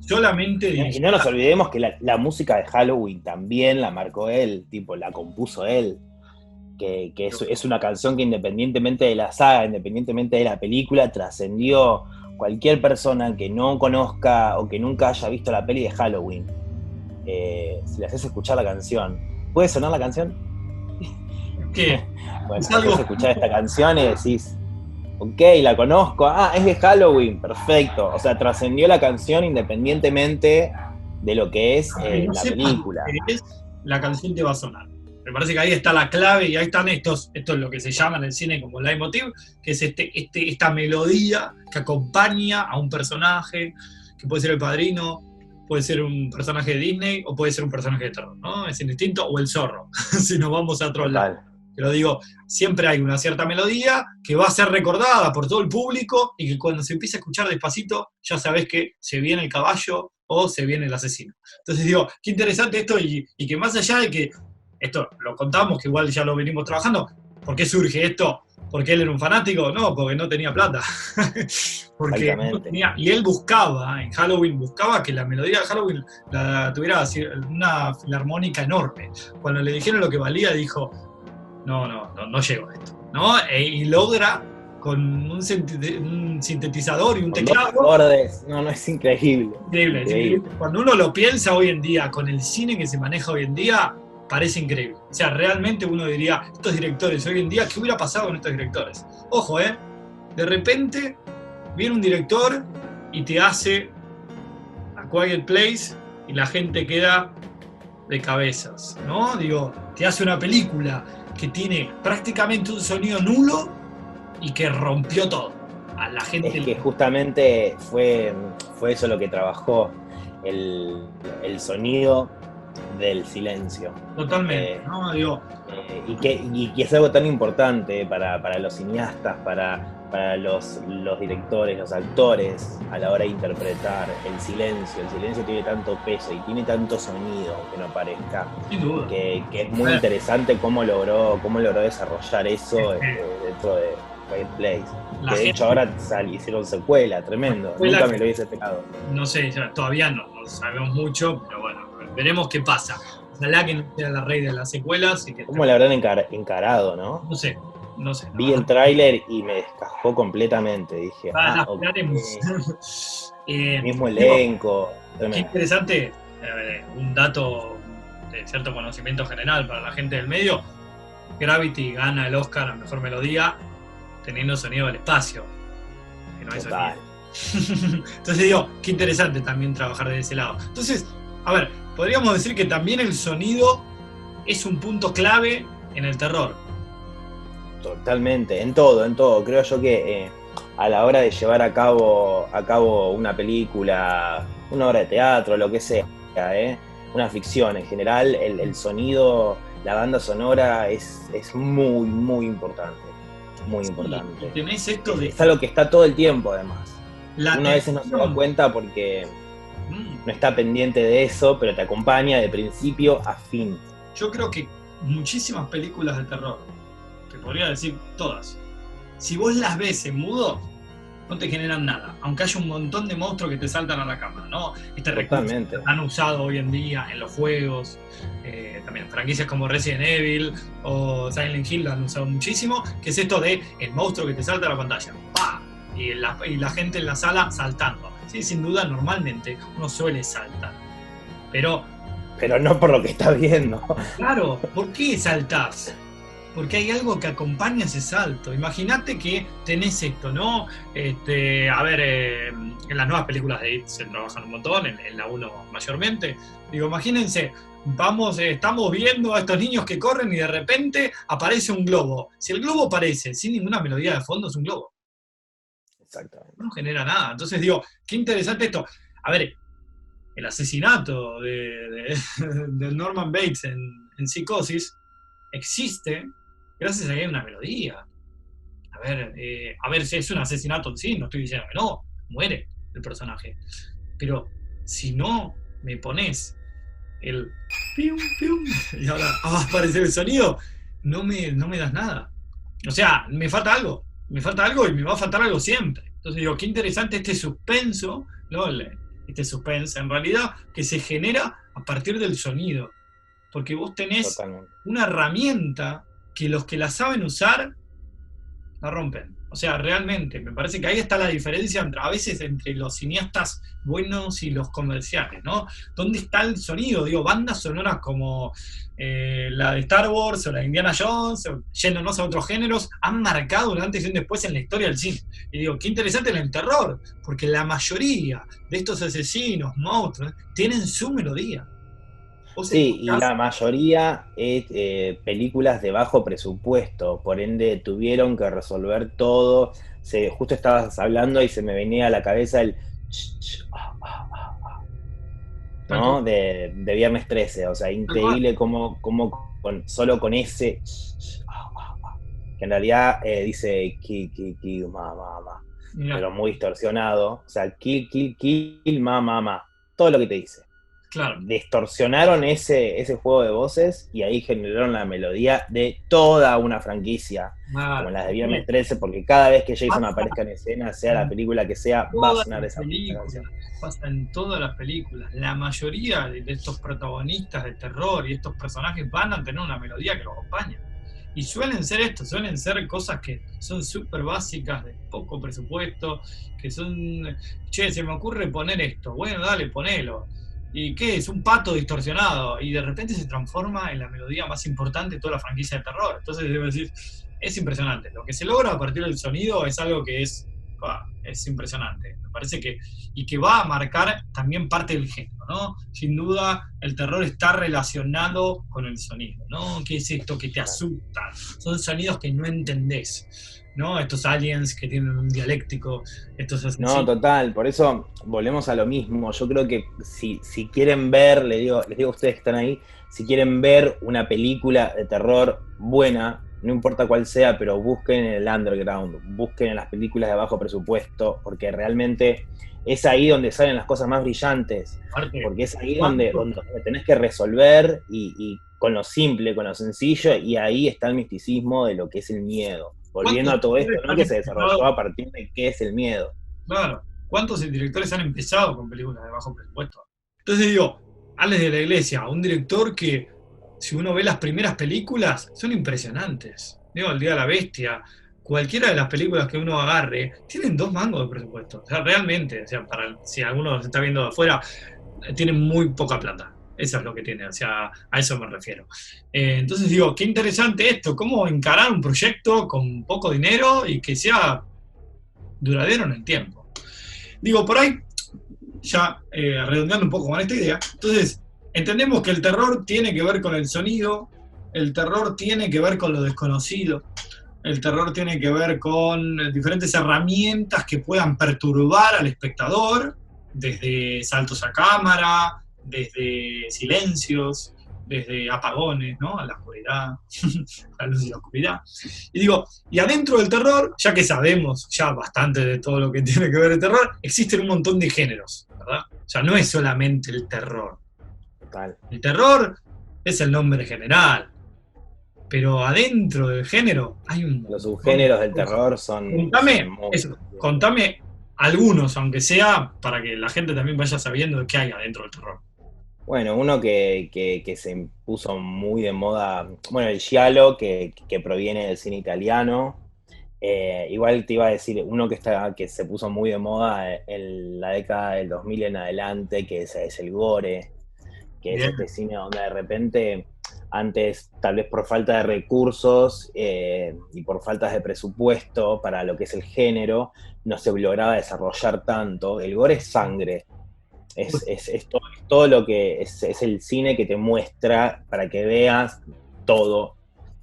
Solamente... Y no nos olvidemos que la música de Halloween también la marcó él, tipo, la compuso él. Que es una canción que independientemente de la saga, independientemente de la película, trascendió cualquier persona que no conozca o que nunca haya visto la peli de Halloween. Si le haces escuchar la canción, ¿puede sonar la canción? ¿Qué? Bueno, le haces escuchar esta canción y decís, ok, la conozco, es de Halloween, perfecto. O sea, trascendió la canción independientemente de lo que es la película. La canción te va a sonar. Me parece que ahí está la clave y ahí están esto es lo que se llama en el cine como leitmotiv, que es esta melodía que acompaña a un personaje, que puede ser el Padrino, puede ser un personaje de Disney o puede ser un personaje de terror, ¿no? Es indistinto, o el Zorro, si nos vamos a otro lado. Pero digo, siempre hay una cierta melodía que va a ser recordada por todo el público y que cuando se empieza a escuchar despacito, ya sabés que se viene el caballo o se viene el asesino. Entonces digo, qué interesante esto y que más allá de que esto lo contamos, que igual ya lo venimos trabajando. ¿Por qué surge esto? ¿Porque él era un fanático? No, porque no tenía plata. Porque no tenía, y él buscaba, en Halloween, buscaba que la melodía de Halloween la tuviera una filarmónica enorme. Cuando le dijeron lo que valía, dijo, no llego a esto, ¿no? Y logra con un sintetizador y un teclado. Acordes. No, es increíble. Increíble. Cuando uno lo piensa hoy en día, con el cine que se maneja hoy en día, parece increíble. O sea, realmente uno diría, estos directores hoy en día, ¿qué hubiera pasado con estos directores? Ojo, de repente viene un director y te hace A Quiet Place y la gente queda de cabezas, ¿no? Digo, te hace una película que tiene prácticamente un sonido nulo y que rompió todo. A la gente... Es que justamente fue eso lo que trabajó, el sonido del silencio. Totalmente, ¿no? Digo, y que es algo tan importante para los cineastas, para los directores, los actores, a la hora de interpretar el silencio. El silencio tiene tanto peso y tiene tanto sonido, que no parezca. Sin duda. Que es muy interesante cómo logró desarrollar eso dentro de Quiet Place. De hecho ahora hicieron secuela, tremendo. Nunca me lo hubiese esperado. No sé, todavía no sabemos mucho, pero bueno, veremos qué pasa. Ojalá que no sea la rey de las secuelas. Y que ¿cómo la habrán encarado, no? No sé. Vi el tráiler y me descajó completamente. Dije, mismo elenco. Qué interesante, un dato de cierto conocimiento general para la gente del medio. Gravity gana el Oscar a Mejor Melodía teniendo sonido del espacio, que no hay sonido. Entonces digo, qué interesante también trabajar de ese lado. Entonces, a ver, podríamos decir que también el sonido es un punto clave en el terror. Totalmente, en todo. Creo yo que a la hora de llevar a cabo una película, una obra de teatro, lo que sea, una ficción en general, el sonido, la banda sonora es muy, muy importante. Muy importante. Y tenés esto de... Es algo que está todo el tiempo, además. Uno a veces no se da atención. cuenta porque no está pendiente de eso, pero te acompaña de principio a fin. Yo creo que muchísimas películas de terror, te podría decir todas, si vos las ves en mudo, no te generan nada, aunque haya un montón de monstruos que te saltan a la cama, ¿no? Este recurso han usado hoy en día en los juegos, también franquicias como Resident Evil o Silent Hill lo han usado muchísimo, que es esto de el monstruo que te salta a la pantalla, ¡pah! Y la gente en la sala saltando. Sí, sin duda, normalmente uno suele saltar, pero no por lo que está viendo. Claro, ¿por qué saltás? Porque hay algo que acompaña ese salto. Imagínate que tenés esto, ¿no? A ver, en las nuevas películas de IT se trabajan un montón, en la 1 mayormente. Digo, imagínense, estamos viendo a estos niños que corren y de repente aparece un globo. Si el globo aparece sin ninguna melodía de fondo, es un globo. Exactamente. No genera nada. Entonces digo, qué interesante esto. A ver, el asesinato de Norman Bates en Psicosis existe gracias a que hay una melodía. A ver si es un asesinato en sí, no estoy diciendo que no, muere el personaje. Pero si no me pones el pium, pium, y ahora va a aparecer el sonido, no me das nada. O sea, me falta algo y me va a faltar algo siempre. Entonces digo, qué interesante este suspenso, ¿no? Este suspense en realidad que se genera a partir del sonido. Porque vos tenés una herramienta que los que la saben usar la rompen. O sea, realmente, me parece que ahí está la diferencia a veces entre los cineastas buenos y los comerciales, ¿no? ¿Dónde está el sonido? Digo, bandas sonoras como la de Star Wars o la de Indiana Jones, o yéndonos a otros géneros, han marcado un antes y un después en la historia del cine. Y digo, qué interesante en el terror, porque la mayoría de estos asesinos, monstruos, tienen su melodía. Sí, y la mayoría es películas de bajo presupuesto, por ende tuvieron que resolver todo. Justo estabas hablando y se me venía a la cabeza el ¿no? De Viernes 13, o sea, increíble cómo solo con ese que en realidad dice kill, ma, pero muy distorsionado, o sea, kill, ma, todo lo que te dice. Claro. Distorsionaron ese juego de voces y ahí generaron la melodía de toda una franquicia, como las de Viernes 13, porque cada vez que Jason aparezca en escena, sea la película que sea, va a sonar esa canción. Pasa en todas las películas. La mayoría de estos protagonistas de terror y estos personajes van a tener una melodía que los acompaña. Y suelen ser cosas que son súper básicas, de poco presupuesto, que son, se me ocurre poner esto, bueno, dale, ponelo. ¿Y qué es? Un pato distorsionado. Y de repente se transforma en la melodía más importante de toda la franquicia de terror. Entonces, debo decir, es impresionante. Lo que se logra a partir del sonido es algo que es impresionante. Me parece que va a marcar también parte del género, ¿no? Sin duda, el terror está relacionado con el sonido, ¿no? ¿Qué es esto que te asusta? Son sonidos que no entendés, ¿no? Estos aliens que tienen un dialéctico, estos asesinos. No, total, por eso volvemos a lo mismo. Yo creo que si quieren ver, les digo a ustedes que están ahí, si quieren ver una película de terror buena, no importa cuál sea, pero busquen en el underground, busquen en las películas de bajo presupuesto, porque realmente es ahí donde salen las cosas más brillantes, porque es ahí donde tenés que resolver y con lo simple, con lo sencillo, y ahí está el misticismo de lo que es el miedo. Volviendo a todo esto, ¿no? Que se desarrolló a partir de qué es el miedo. Claro, ¿cuántos directores han empezado con películas de bajo presupuesto? Entonces digo, Alex de la Iglesia, un director que, si uno ve las primeras películas, son impresionantes. Digo, El Día de la Bestia, cualquiera de las películas que uno agarre, tienen 2 mangos de presupuesto. O sea, realmente, o sea, si alguno se está viendo de afuera, tienen muy poca plata. Eso es lo que tiene, o sea, a eso me refiero. Entonces digo, qué interesante esto, cómo encarar un proyecto con poco dinero y que sea duradero en el tiempo. Digo, por ahí, ya redondeando un poco con esta idea, entonces, entendemos que el terror tiene que ver con el sonido, el terror tiene que ver con lo desconocido, El terror tiene que ver con diferentes herramientas que puedan perturbar al espectador, desde saltos a cámara, desde silencios, desde apagones, ¿no? A la oscuridad, la luz y la oscuridad. Y digo, y adentro del terror, ya que sabemos ya bastante de todo lo que tiene que ver el terror, existen un montón de géneros, ¿verdad? O sea, no es solamente el terror. Total. El terror es el nombre general, pero adentro del género hay un Los montón de subgéneros del cosas. terror son Contame muy... eso, contame algunos, aunque sea para que la gente también vaya sabiendo de qué hay adentro del terror. Bueno, uno que se puso muy de moda, bueno, el giallo, que proviene del cine italiano. Igual te iba a decir, uno que se puso muy de moda en la década del 2000 en adelante, que es el gore, que es Bien, este cine donde de repente, antes, tal vez por falta de recursos y por faltas de presupuesto para lo que es el género, no se lograba desarrollar tanto. El gore es sangre, es todo lo que es el cine que te muestra para que veas todo.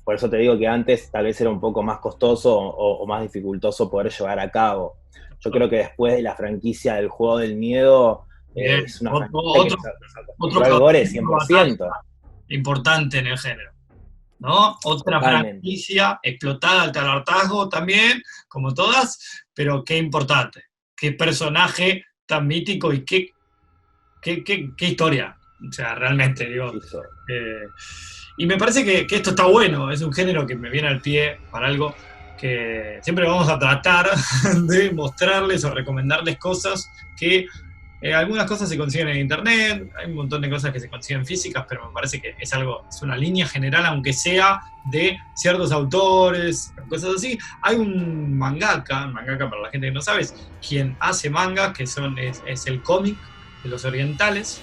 Por eso te digo que antes tal vez era un poco más costoso o más dificultoso poder llevar a cabo. Yo creo que después de la franquicia del juego del miedo, bien. es una Otro, franquicia que otro, nos otro acostumbró al gore caballito de batalla 100%. importante en el género, ¿no? Otra Totalmente. franquicia explotada al hartazgo también, como todas, pero qué importante, qué personaje tan mítico y qué historia. O sea, realmente, digo. Hizo. eh, y me parece que esto está bueno, es un género que me viene al pie para algo que siempre vamos a tratar de mostrarles o recomendarles cosas que algunas cosas se consiguen en internet, hay un montón de cosas que se consiguen físicas, pero me parece que es algo, es una línea general, aunque sea de ciertos autores, cosas así. Hay un mangaka para la gente que no sabe, es quien hace manga, que es el cómic de los orientales,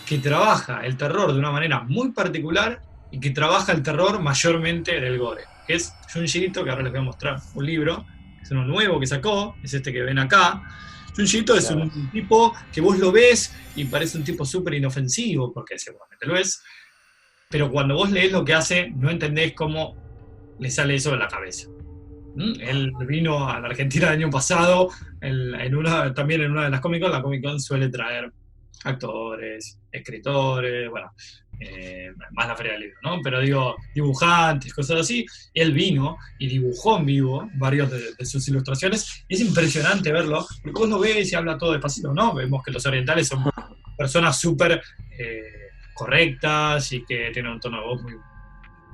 que trabaja el terror de una manera muy particular y que trabaja el terror mayormente del gore, que es Junji Ito, que ahora les voy a mostrar un libro, que es uno nuevo que sacó, es este que ven acá. Junji Ito es Claro. un tipo que vos lo ves y parece un tipo súper inofensivo, porque seguramente lo es, pero cuando vos lees lo que hace, no entendés cómo le sale eso de la cabeza. Él vino a la Argentina el año pasado, también en una de las Comic Con. La Comic Con suele traer actores, escritores, bueno, más la Feria del Libro, ¿no? Pero digo, dibujantes, cosas así. Él vino y dibujó en vivo varios de sus ilustraciones. Y es impresionante verlo, porque vos lo ves y habla todo despacito, ¿no? Vemos que los orientales son personas súper correctas y que tienen un tono de voz muy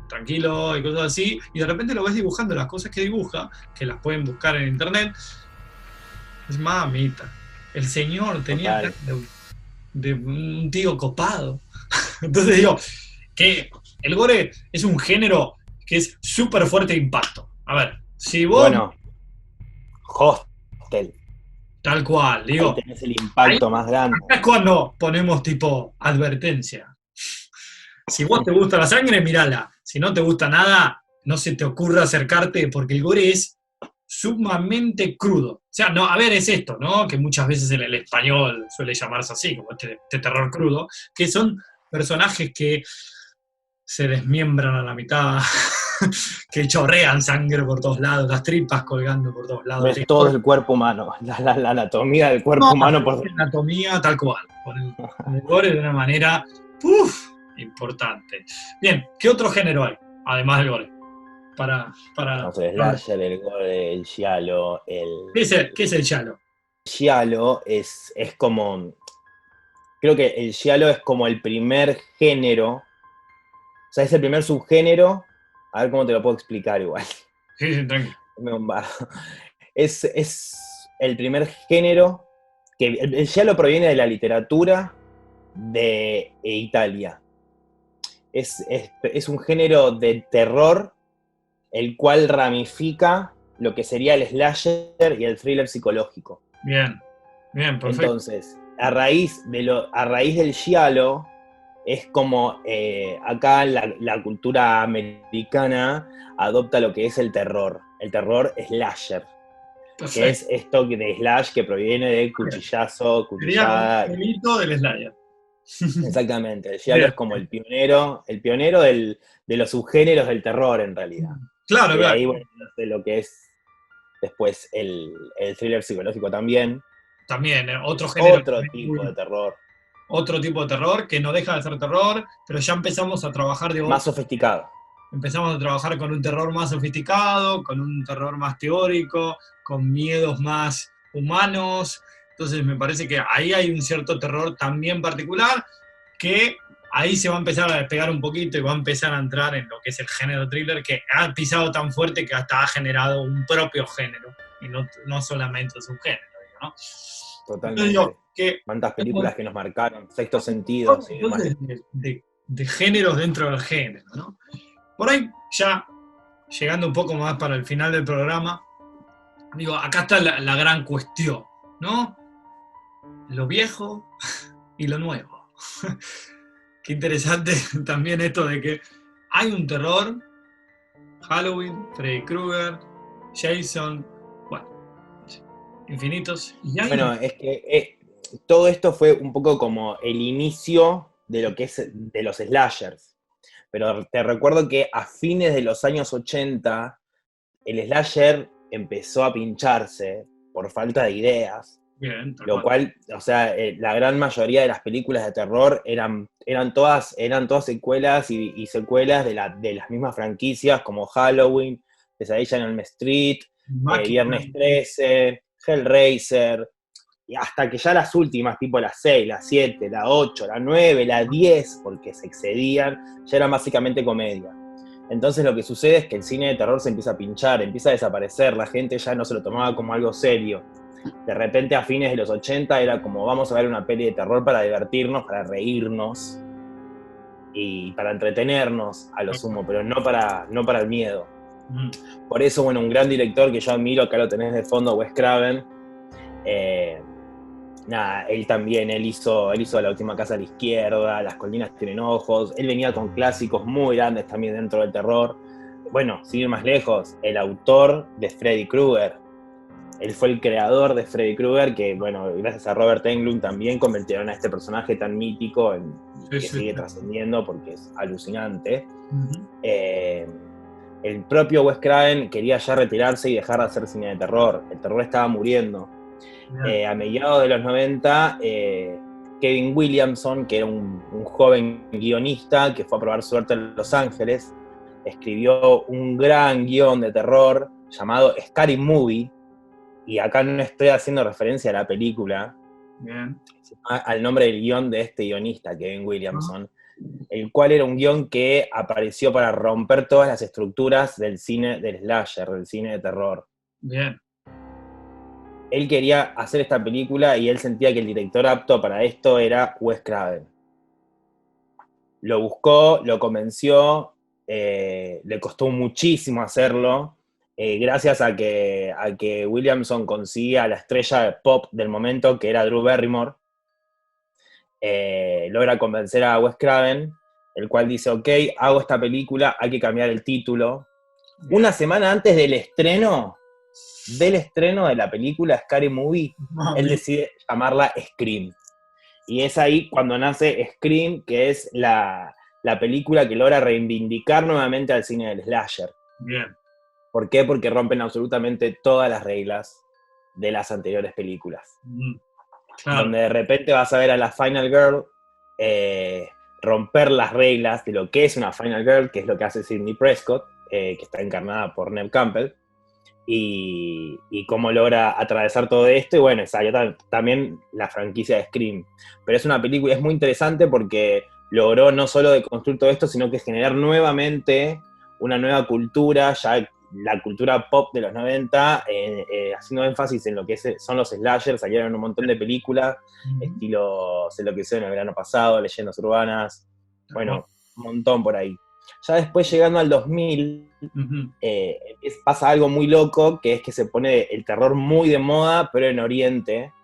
tranquilo y cosas así, y de repente lo ves dibujando las cosas que dibuja, que las pueden buscar en internet. Es mamita. El señor tenía Total. de un tío copado. Entonces digo, que el gore es un género que es súper fuerte de impacto. A ver, si vos, Bueno, Hostel, tal cual, ahí digo, tenés el ahí impacto más grande. acá es cuando ponemos tipo advertencia. Si vos te gusta la sangre, mirala. Si no te gusta nada, no se te ocurra acercarte porque el gore es sumamente crudo. O sea, no, a ver, es esto, ¿no? Que muchas veces en el español suele llamarse así, como este terror crudo, que son personajes que se desmiembran a la mitad, que chorrean sangre por todos lados, las tripas colgando por todos lados. Ves todo el cuerpo humano, la anatomía del No, cuerpo humano por... anatomía tal cual, con el gore de una manera importante. Bien, ¿qué otro género hay, además del gore? No sé, el slasher, el gore, el giallo, ¿Qué es el giallo? giallo es como... Creo que el giallo es como el primer género, o sea, es el primer subgénero, a ver cómo te lo puedo explicar igual. Sí, sí, tranquilo. Me bombardo. Es el primer género que el giallo proviene de la literatura de Italia. Es un género de terror el cual ramifica lo que sería el slasher y el thriller psicológico. Bien, bien, perfecto. Entonces, a raíz del giallo, es como acá la cultura americana adopta lo que es el terror slasher, que Perfecto. es esto de slash que proviene de cuchillazo, Sería un cuchillada. delito del Slayer. Exactamente, el giallo Bien, es como el pionero de los subgéneros del terror en realidad. Claro, Que de claro. ahí, bueno, no sé lo que es después el thriller psicológico también. También, otro género, Otro tipo de terror, otro tipo de terror que no deja de ser terror, pero ya empezamos a trabajar de más otro. sofisticado. Empezamos a trabajar con un terror más sofisticado, con un terror más teórico, con miedos más humanos. Entonces me parece que ahí hay un cierto terror también particular que ahí se va a empezar a despegar un poquito y va a empezar a entrar en lo que es el género thriller, que ha pisado tan fuerte que hasta ha generado un propio género y no solamente es un género, ¿no? Entonces digo Totalmente. que Cuántas películas que nos marcaron, Sexto Sentido y demás. entonces de géneros dentro del género, ¿no? Por ahí, ya llegando un poco más para el final del programa, digo, acá está la gran cuestión, ¿no? Lo viejo y lo nuevo. Qué interesante también esto de que hay un terror, Halloween, Freddy Krueger, Jason, bueno, infinitos, y hay Bueno, es que todo esto fue un poco como el inicio de lo que es de los slashers. Pero te recuerdo que a fines de los años 80 el slasher empezó a pincharse por falta de ideas, bien, tal lo cual. cual, o sea, la gran mayoría de las películas de terror eran todas secuelas y secuelas de las mismas franquicias como Halloween, Pesadilla en Elm Street, Máquina, Viernes 13, Hellraiser, y hasta que ya las últimas, tipo la 6, la 7, la 8, la 9, la 10, porque se excedían, ya eran básicamente comedia. Entonces lo que sucede es que el cine de terror se empieza a pinchar, empieza a desaparecer, la gente ya no se lo tomaba como algo serio. De repente a fines de los 80 era como vamos a ver una peli de terror para divertirnos, para reírnos y para entretenernos a lo sumo, pero no para el miedo. Por eso, bueno, un gran director que yo admiro, acá lo tenés de fondo, Wes Craven, él también, él hizo La última casa a la izquierda, Las colinas tienen ojos, él venía con clásicos muy grandes también dentro del terror. Bueno, sin ir más lejos, el autor de Freddy Krueger, él fue el creador de Freddy Krueger, que bueno, gracias a Robert Englund también convirtieron a este personaje tan mítico que sigue trascendiendo porque es alucinante. El propio Wes Craven quería ya retirarse y dejar de hacer cine de terror. El terror estaba muriendo. A mediados de los 90, Kevin Williamson, que era un joven guionista que fue a probar suerte en Los Ángeles, escribió un gran guión de terror llamado Scary Movie, y acá no estoy haciendo referencia a la película, sino al nombre del guión de este guionista, Kevin Williamson, el cual era un guión que apareció para romper todas las estructuras del cine del slasher, del cine de terror. Bien. Él quería hacer esta película y él sentía que el director apto para esto era Wes Craven. Lo buscó, lo convenció, le costó muchísimo hacerlo, gracias a que Williamson consigue a la estrella de pop del momento, que era Drew Barrymore. Logra convencer a Wes Craven, el cual dice, ok, hago esta película, hay que cambiar el título. Una semana antes del estreno de la película Scary Movie, él decide llamarla Scream. Y es ahí cuando nace Scream, que es la película que logra reivindicar nuevamente al cine del slasher. Bien. ¿Por qué? Porque rompen absolutamente todas las reglas de las anteriores películas. Claro. Donde de repente vas a ver a la Final Girl romper las reglas de lo que es una Final Girl, que es lo que hace Sidney Prescott, que está encarnada por Neve Campbell, y cómo logra atravesar todo esto, y bueno, también la franquicia de Scream. Pero es una película, es muy interesante porque logró no solo deconstruir todo esto, sino que generar nuevamente una nueva cultura, ya la cultura pop de los 90, haciendo énfasis en lo que son los slashers. Salieron un montón de películas, estilo Se lo que hizo en el verano pasado, Leyendas urbanas, bueno, un montón por ahí. Ya después, llegando al 2000, pasa algo muy loco, que es que se pone el terror muy de moda, pero en Oriente,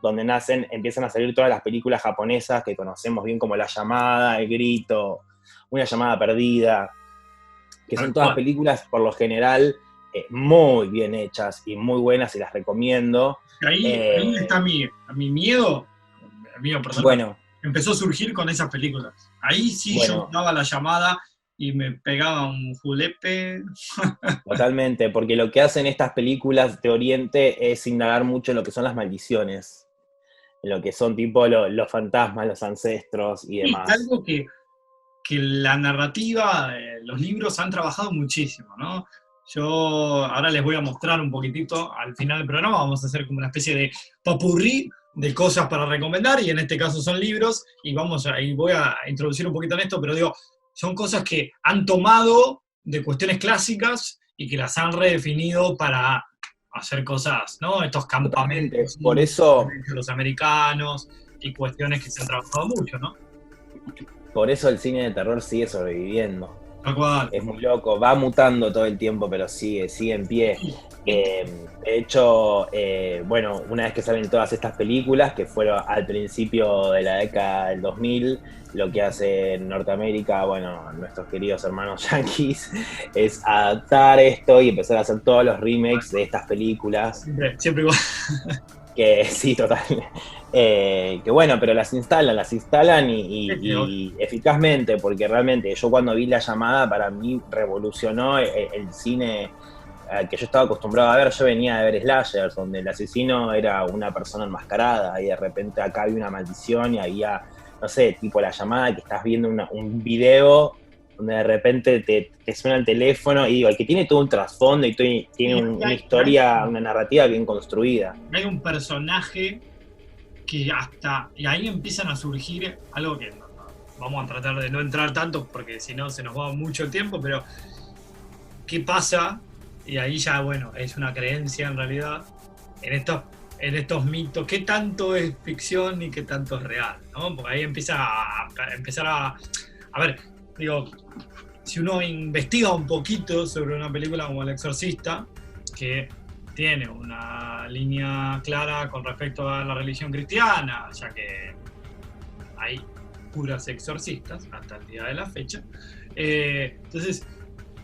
donde empiezan a salir todas las películas japonesas que conocemos bien, como La llamada, El grito, Una llamada perdida, que son todas películas, por lo general, muy bien hechas y muy buenas, y las recomiendo. Ahí está mi miedo, mío personal. Bueno, empezó a surgir con esas películas. Ahí sí yo daba La llamada, y me pegaba un julepe. Totalmente, porque lo que hacen estas películas de Oriente es indagar mucho en lo que son las maldiciones, en lo que son tipo los fantasmas, los ancestros y Y demás. algo que la narrativa, los libros han trabajado muchísimo, ¿no? Yo ahora les voy a mostrar un poquitito al final del programa, vamos a hacer como una especie de papurrí de cosas para recomendar, y en este caso son libros, y voy a introducir un poquito en esto, pero digo, son cosas que han tomado de cuestiones clásicas y que las han redefinido para hacer cosas, ¿no? Estos Totalmente, campamentos, por eso, de los americanos, y cuestiones que se han trabajado mucho, ¿no? por eso el cine de terror sigue sobreviviendo. Tal cual. Es muy loco, va mutando todo el tiempo, pero sigue en pie. De hecho, bueno, una vez que salen todas estas películas, que fueron al principio de la década del 2000, lo que hace en Norteamérica, bueno, nuestros queridos hermanos yankees, es adaptar esto y empezar a hacer todos los remakes de estas películas. Siempre igual. Que sí, total. Que bueno, pero las instalan y eficazmente, porque realmente yo cuando vi La Llamada, para mí revolucionó el cine que yo estaba acostumbrado a ver. Yo venía de ver slashers, donde el asesino era una persona enmascarada, y de repente acá había una maldición y había, no sé, tipo La Llamada, que estás viendo un video donde de repente te suena el teléfono, y digo, el que tiene todo un trasfondo y tiene una historia, una narrativa bien construida. Hay un personaje que y ahí empiezan a surgir algo que vamos a tratar de no entrar tanto porque si no se nos va mucho el tiempo, pero ¿qué pasa? Y ahí ya, bueno, es una creencia en realidad, en estos mitos, qué tanto es ficción y qué tanto es real, ¿no? Porque ahí empieza a empezar a ver, digo, si uno investiga un poquito sobre una película como El Exorcista, que tiene una línea clara con respecto a la religión cristiana, ya que hay curas exorcistas hasta el día de la fecha. Entonces,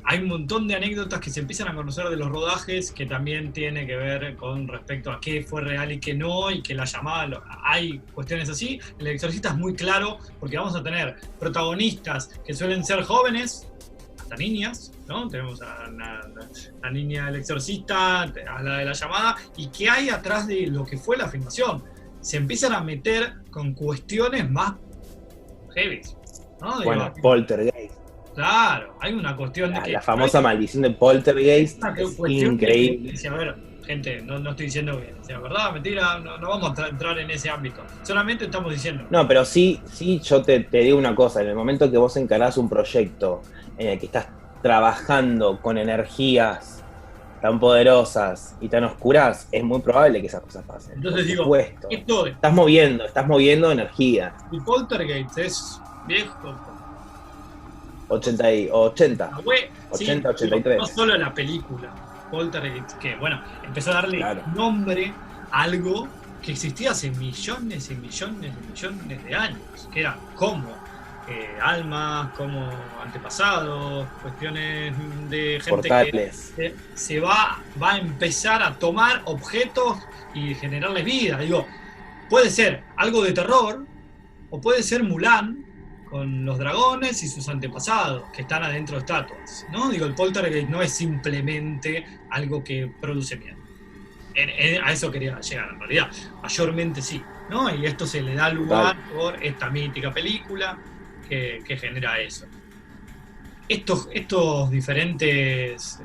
hay un montón de anécdotas que se empiezan a conocer de los rodajes, que también tiene que ver con respecto a qué fue real y qué no, y que La Llamada, hay cuestiones así. El Exorcista es muy claro, porque vamos a tener protagonistas que suelen ser jóvenes, hasta niñas, ¿no? Tenemos a la niña del Exorcista, a la de La Llamada, y qué hay atrás de lo que fue la filmación. Se empiezan a meter con cuestiones más heavy, ¿no? Bueno, Poltergeist. Claro, hay una cuestión de que... La famosa maldición de Poltergeist es increíble. A ver, gente, no estoy diciendo que sea verdad, mentira, no vamos a entrar en ese ámbito. Solamente estamos diciendo... No, pero sí yo te digo una cosa. En el momento que vos encarás un proyecto en el que estás trabajando con energías tan poderosas y tan oscuras, es muy probable que esas cosas pasen. Entonces digo, esto estás moviendo energía. El Poltergeist es viejo... 80, sí, 83. No solo la película Poltergeist, que bueno, empezó a darle nombre a algo que existía hace millones y millones y millones de años, que era como almas, como antepasados, cuestiones de gente portales, que se va a empezar a tomar objetos y generarles vida. Digo, puede ser algo de terror o puede ser Mulan con los dragones y sus antepasados que están adentro de estatuas, ¿no? Digo, el Poltergeist no es simplemente algo que produce miedo. A eso quería llegar, en realidad. Mayormente sí, ¿no? Y esto se le da lugar por esta mítica película que genera eso. Estos diferentes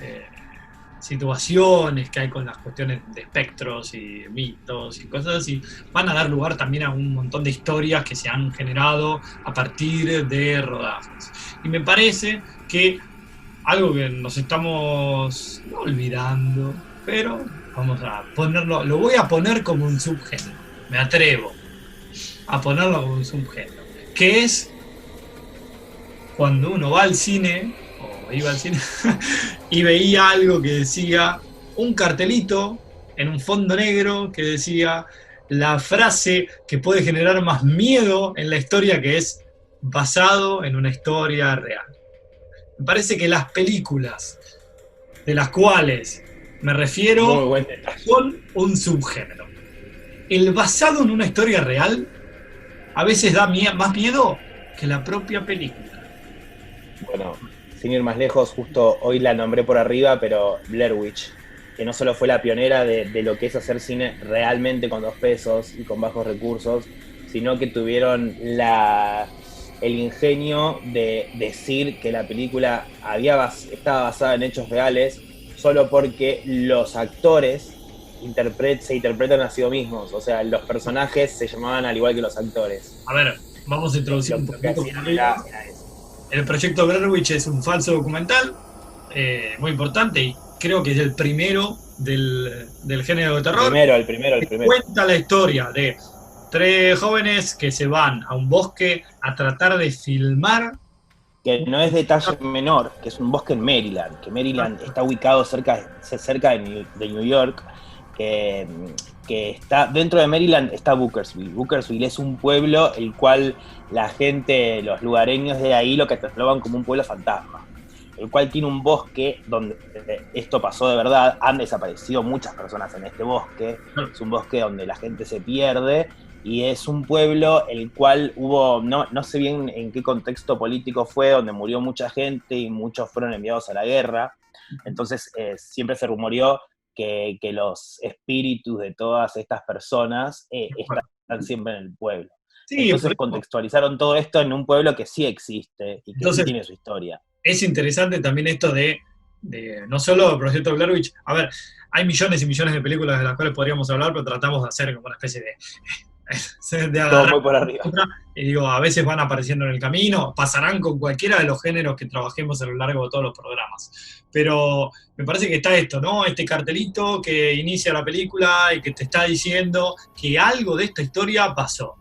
situaciones que hay con las cuestiones de espectros y mitos y cosas así, van a dar lugar también a un montón de historias que se han generado a partir de rodajes. Y me parece que algo que nos estamos olvidando, pero vamos a ponerlo, lo voy a poner como un subgénero, me atrevo a ponerlo como un subgénero, que es cuando uno va al cine, o iba al cine, y veía algo que decía, un cartelito en un fondo negro que decía la frase que puede generar más miedo en la historia, que es basado en una historia real. Me parece que las películas de las cuales me refiero son un subgénero. El basado en una historia real a veces da más miedo que la propia película. Bueno, sin ir más lejos, justo hoy la nombré por arriba, pero Blair Witch, que no solo fue la pionera de lo que es hacer cine realmente con 2 pesos y con bajos recursos, sino que tuvieron el ingenio de decir que la película estaba basada en hechos reales solo porque los actores se interpretan a sí mismos. O sea, los personajes se llamaban al igual que los actores. A ver, vamos a introducir un poquito. El proyecto Blair Witch es un falso documental muy importante y creo que es el primero del género de terror. El primero. Cuenta la historia de 3 jóvenes que se van a un bosque a tratar de filmar. Que no es detalle menor, que es un bosque en Maryland, que Maryland está ubicado cerca de New York, que está dentro de Maryland está Bookersville. Bookersville es un pueblo el cual la gente, los lugareños de ahí lo catalogan como un pueblo fantasma, el cual tiene un bosque donde esto pasó de verdad, han desaparecido muchas personas en este bosque, es un bosque donde la gente se pierde, y es un pueblo el cual hubo, no sé bien en qué contexto político fue, donde murió mucha gente y muchos fueron enviados a la guerra. Entonces siempre se rumoreó que los espíritus de todas estas personas están siempre en el pueblo. Sí, entonces contextualizaron todo esto en un pueblo que sí existe y que sí tiene su historia. Es interesante también esto de no solo el proyecto Blair Witch. A ver, hay millones y millones de películas de las cuales podríamos hablar, pero tratamos de hacer como una especie de todo muy por arriba. Y digo, a veces van apareciendo en el camino, pasarán con cualquiera de los géneros que trabajemos a lo largo de todos los programas. Pero me parece que está esto, ¿no? Este cartelito que inicia la película y que te está diciendo que algo de esta historia pasó.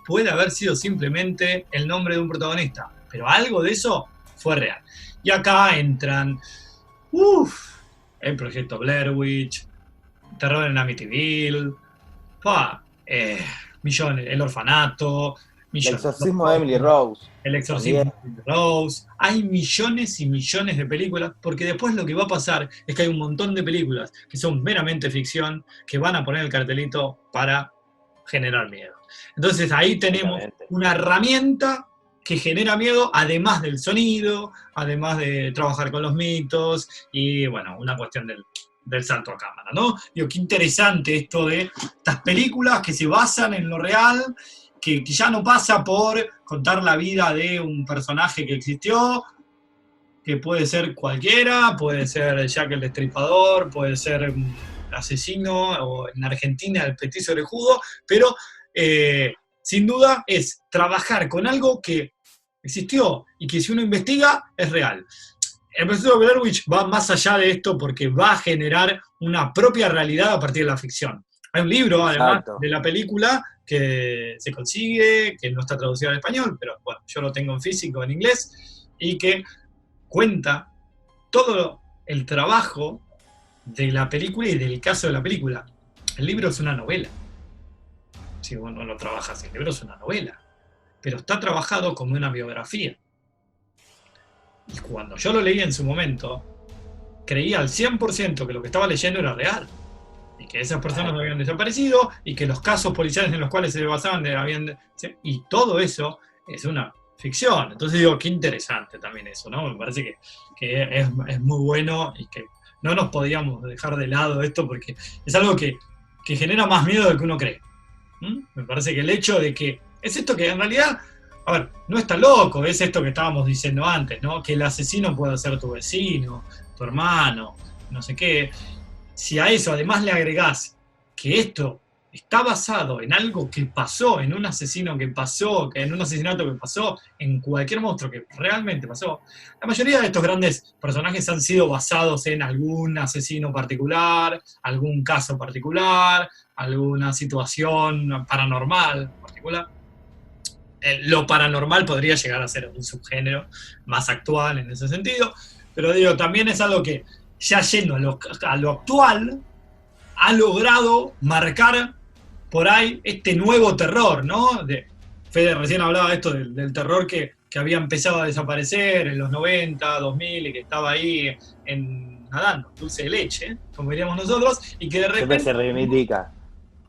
Puede haber sido simplemente el nombre de un protagonista, pero algo de eso fue real. Y acá entran el proyecto Blair Witch, Terror en Amityville, millones, El Orfanato, millones, El exorcismo de Emily Rose. El exorcismo de Emily Rose. Hay millones y millones de películas, porque después lo que va a pasar es que hay un montón de películas que son meramente ficción, que van a poner el cartelito para generar miedo. Entonces ahí tenemos una herramienta que genera miedo, además del sonido, además de trabajar con los mitos, y bueno, una cuestión del salto a cámara, ¿no? Digo, qué interesante esto de estas películas que se basan en lo real, que ya no pasa por contar la vida de un personaje que existió, que puede ser cualquiera, puede ser Jack el Destripador, puede ser un asesino, o en Argentina el petiso orejudo, pero sin duda es trabajar con algo que existió y que si uno investiga es real. El proyecto Blair Witch va más allá de esto porque va a generar una propia realidad a partir de la ficción. Hay un libro, además, de la película que se consigue, que no está traducido al español, pero bueno, yo lo tengo en físico, en inglés, y que cuenta todo el trabajo de la película y del caso de la película. El libro es una novela. Si uno lo trabaja así, el libro es una novela, pero está trabajado como una biografía. Y cuando yo lo leí en su momento, creía al 100% que lo que estaba leyendo era real. Y que esas personas habían desaparecido, y que los casos policiales en los cuales se basaban y todo eso es una ficción. Entonces digo, qué interesante también eso, ¿no? Me parece que es muy bueno y que no nos podíamos dejar de lado esto porque es algo que genera más miedo del que uno cree. Me parece que el hecho de que es esto que en realidad, a ver, no está loco, es esto que estábamos diciendo antes, ¿no? Que el asesino puede ser tu vecino, tu hermano, no sé qué. Si a eso además le agregás que esto está basado en algo que pasó, en un asesino que pasó, en un asesinato que pasó, en cualquier monstruo que realmente pasó, la mayoría de estos grandes personajes han sido basados en algún asesino particular, algún caso particular, alguna situación paranormal particular. Lo paranormal podría llegar a ser un subgénero más actual en ese sentido, pero digo, también es algo que ya yendo a lo actual ha logrado marcar por ahí este nuevo terror, ¿no? Fede recién hablaba de esto del terror que había empezado a desaparecer en los 90, 2000 y que estaba ahí nadando, dulce de leche, como diríamos nosotros, y que de repente se reivindica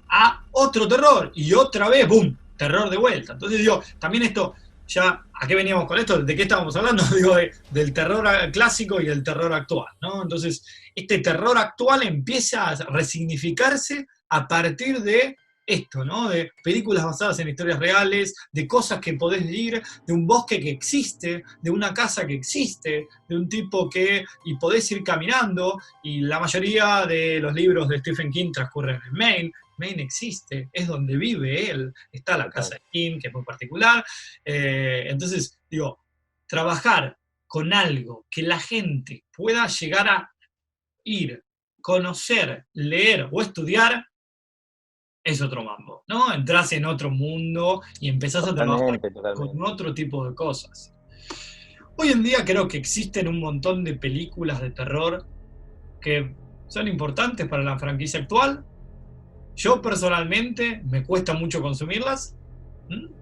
a otro terror y otra vez, ¡boom!, terror de vuelta. Entonces digo, también esto ya, ¿a qué veníamos con esto? ¿De qué estábamos hablando? Digo, del terror clásico y el terror actual, ¿no? Entonces, este terror actual empieza a resignificarse a partir de esto, ¿no? De películas basadas en historias reales, de cosas que podés ir, de un bosque que existe, de una casa que existe, de un tipo y podés ir caminando, y la mayoría de los libros de Stephen King transcurren en Maine. Maine existe, es donde vive él, está la casa de King, que es muy particular. Entonces, digo, trabajar con algo que la gente pueda llegar a ir, conocer, leer o estudiar, es otro mambo, ¿no? Entrás en otro mundo y empezás a trabajar Totalmente, con totalmente. otro tipo de cosas. Hoy en día creo que existen un montón de películas de terror que son importantes para la franquicia actual. Yo personalmente me cuesta mucho consumirlas.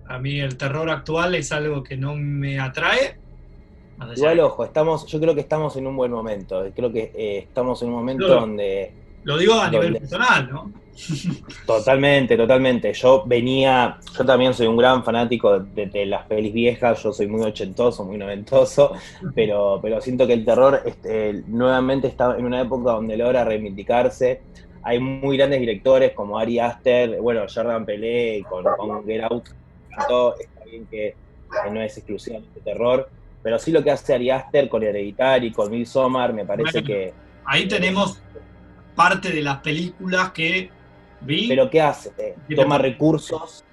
A mí el terror actual es algo que no me atrae. Más allá de Igual, que ojo, yo creo que estamos en un buen momento. Creo que estamos en un yo momento lo digo a nivel donde personal, ¿no? totalmente, totalmente. Yo también soy un gran fanático de las pelis viejas, yo soy muy ochentoso, muy noventoso, pero siento que el terror nuevamente está en una época donde logra reivindicarse. Hay muy grandes directores como Ari Aster, bueno, Jordan Pelé con Get Out, todo, está bien que no es exclusivamente terror, pero sí lo que hace Ari Aster con Hereditary, con Midsommar, me parece Bueno, que ahí tenemos parte de las películas que vi pero ¿qué hace? y que te Toma puedo... recursos,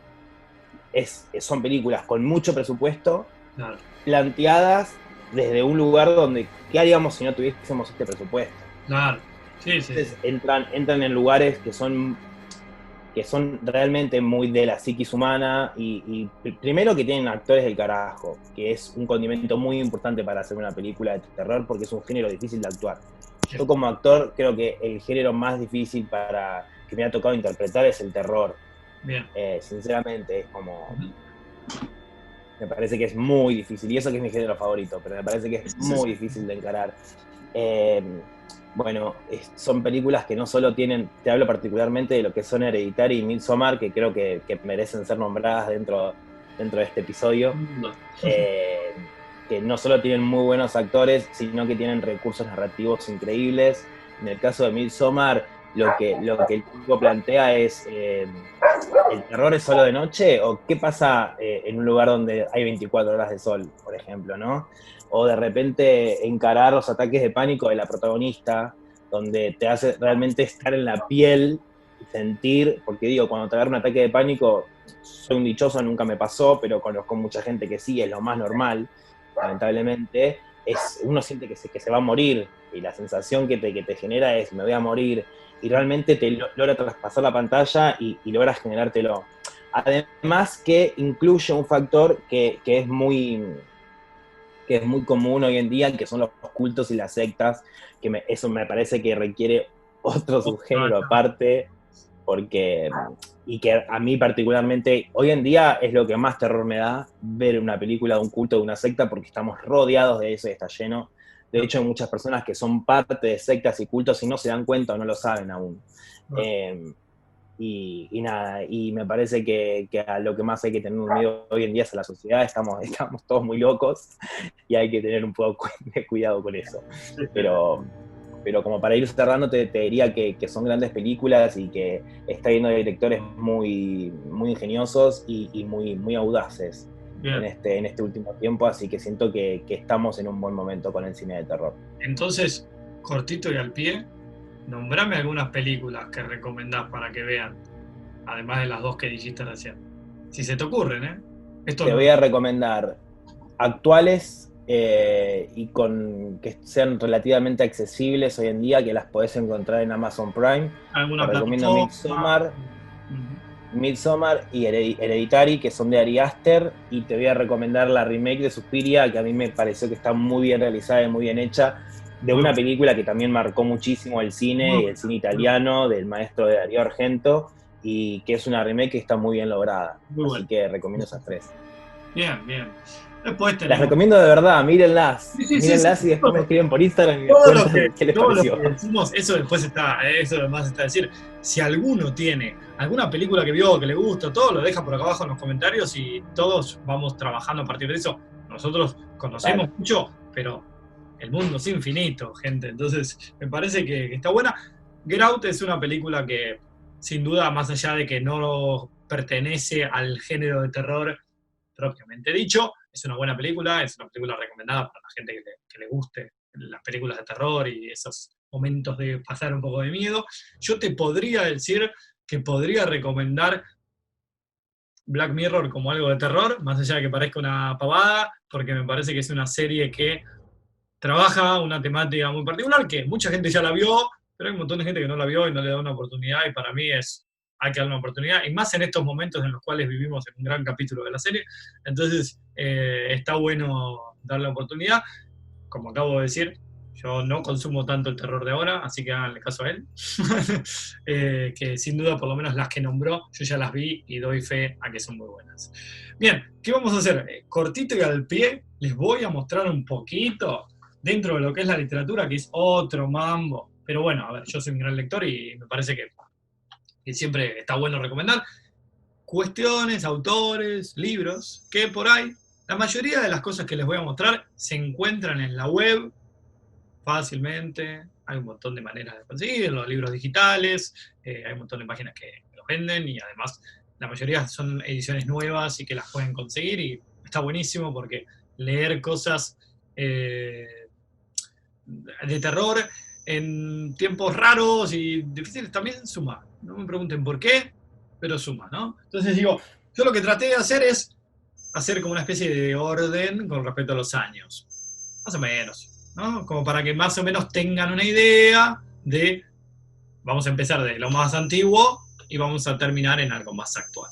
son películas con mucho presupuesto, Claro, planteadas desde un lugar donde, ¿qué haríamos si no tuviésemos este presupuesto? claro. Sí, sí, sí. Entonces entran en lugares que son realmente muy de la psiquis humana y primero que tienen actores del carajo, que es un condimento muy importante para hacer una película de terror porque es un género difícil de actuar. Yo como actor creo que el género más difícil que me ha tocado interpretar es el terror. Bien. Sinceramente, es como. Ujú. Me parece que es muy difícil, y eso que es mi género favorito, pero me parece que es Sí, sí. muy difícil de encarar. Eh, bueno, son películas que no solo tienen, te hablo particularmente de lo que son Hereditary y Midsommar, que creo que merecen ser nombradas dentro de este episodio, eh, que no solo tienen muy buenos actores, sino que tienen recursos narrativos increíbles. En el caso de Midsommar, lo que el tipo plantea es, ¿el terror es solo de noche? ¿O qué pasa en un lugar donde hay 24 horas de sol, por ejemplo, ¿no? O de repente encarar los ataques de pánico de la protagonista, donde te hace realmente estar en la piel y sentir, porque digo, cuando te agarra un ataque de pánico, soy un dichoso, nunca me pasó, pero conozco mucha gente que sí, es lo más normal, lamentablemente, uno siente que se va a morir, y la sensación que te genera es, me voy a morir, y realmente te logra traspasar la pantalla y logras generártelo. Además que incluye un factor que es muy común hoy en día, que son los cultos y las sectas, eso me parece que requiere otro subgénero aparte, porque, y que a mí particularmente, hoy en día es lo que más terror me da, ver una película de un culto de una secta, porque estamos rodeados de eso y está lleno. De hecho, hay muchas personas que son parte de sectas y cultos y no se dan cuenta o no lo saben aún. Y nada, y me parece que a lo que más hay que tener miedo hoy en día es a la sociedad, estamos todos muy locos y hay que tener un poco de cuidado con eso. Pero como para ir cerrando, te diría que son grandes películas y que está lleno de directores muy, muy ingeniosos y muy, muy audaces en este último tiempo, así que siento que estamos en un buen momento con el cine de terror. Entonces, cortito y al pie, nombrame algunas películas que recomendás para que vean, además de las dos que dijiste recién. Si se te ocurren, ¿eh? Esto Te no... voy a recomendar actuales y que sean relativamente accesibles hoy en día, que las podés encontrar en Amazon Prime. Te ¿Alguna recomiendo plataforma? Midsommar y Hereditary, que son de Ari Aster, y te voy a recomendar la remake de Suspiria, que a mí me pareció que está muy bien realizada y muy bien hecha, de una película que también marcó muchísimo el cine y el cine italiano, del maestro de Darío Argento, y que es una remake que está muy bien lograda. Muy Así bueno. que recomiendo esas tres. Bien, bien. Después Las tenemos recomiendo de verdad, mírenlas. sí, sí, sí, sí. Mírenlas y después me escriben por Instagram y me Todo lo que, cuentan qué les todo lo pareció. que decimos, eso después está, eso además está decir, si alguno tiene alguna película que vio, que le gusta, todo lo deja por acá abajo en los comentarios y todos vamos trabajando a partir de eso. Nosotros conocemos Total. mucho, pero el mundo es infinito, gente. Entonces, me parece que está buena. Get Out es una película que, sin duda, más allá de que no pertenece al género de terror propiamente dicho, es una buena película, es una película recomendada para la gente que le guste las películas de terror y esos momentos de pasar un poco de miedo. Yo te podría decir que podría recomendar Black Mirror como algo de terror, más allá de que parezca una pavada, porque me parece que es una serie que trabaja una temática muy particular, que mucha gente ya la vio, pero hay un montón de gente que no la vio y no le da una oportunidad, y para mí hay que darle una oportunidad, y más en estos momentos en los cuales vivimos en un gran capítulo de la serie, entonces está bueno darle la oportunidad. Como acabo de decir, yo no consumo tanto el terror de ahora, así que háganle caso a él. Que sin duda, por lo menos las que nombró, yo ya las vi y doy fe a que son muy buenas. Bien, ¿qué vamos a hacer? Cortito y al pie, les voy a mostrar un poquito dentro de lo que es la literatura, que es otro mambo. Pero bueno, a ver, yo soy un gran lector y me parece que siempre está bueno recomendar cuestiones, autores, libros, que por ahí, la mayoría de las cosas que les voy a mostrar se encuentran en la web fácilmente. Hay un montón de maneras de conseguir, los libros digitales, hay un montón de páginas que los venden y además la mayoría son ediciones nuevas y que las pueden conseguir y está buenísimo porque leer cosas de terror en tiempos raros y difíciles también suma. No me pregunten por qué, pero suma, ¿no? Entonces digo, yo lo que traté de hacer es hacer como una especie de orden con respecto a los años. Más o menos, ¿no? Como para que más o menos tengan una idea de, vamos a empezar de lo más antiguo y vamos a terminar en algo más actual.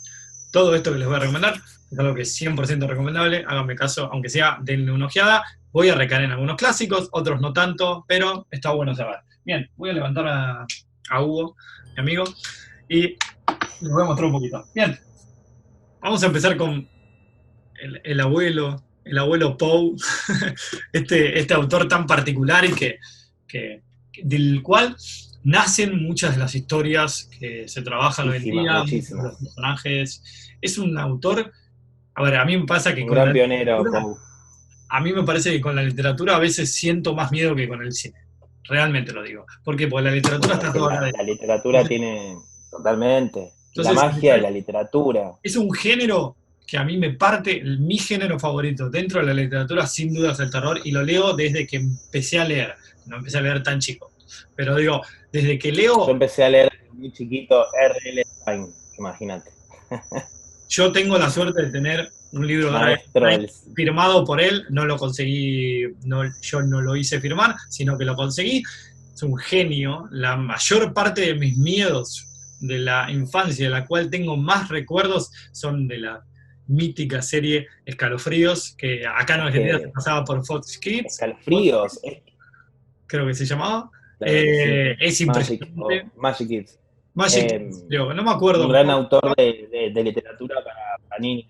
Todo esto que les voy a recomendar es algo que es 100% recomendable, háganme caso, aunque sea, denle una ojeada. Voy a recaer en algunos clásicos, otros no tanto, pero está bueno saber. Bien, voy a levantar a Hugo, mi amigo, y les voy a mostrar un poquito. Bien, vamos a empezar con el abuelo Poe, este autor tan particular y del cual nacen muchas de las historias que se trabajan hoy en Muchísimas, día, muchos de los muchísimas. personajes. Es un autor, a ver, a mí me pasa que Un con gran la pionero, literatura, Poe. a mí me parece que con la literatura a veces siento más miedo que con el cine. Realmente lo digo. ¿Por qué? Porque la literatura Bueno, es está que toda acá la adentro. literatura Entonces, tiene totalmente la entonces, magia de la literatura. es un género que a mí me parte, mi género favorito dentro de la literatura sin duda es el terror y lo leo desde que empecé a leer. No empecé a leer tan chico, pero digo, desde que Yo leo, empecé a leer desde muy chiquito R.L. Stein, imagínate. yo tengo la suerte de tener un libro de R. L. Maestro Stein del... firmado por él, no lo conseguí, no, yo no lo hice firmar, sino que lo conseguí. Es un genio, la mayor parte de mis miedos de la infancia, de la cual tengo más recuerdos, son de la mítica serie Escalofríos, que acá en Es Argentina se que pasaba por Fox Kids, escalofríos, creo que se llamaba. claro que sí. Es Magic impresionante. o Magic Kids. Magic Eh, Kids, creo, no me un acuerdo. gran autor de literatura para niños.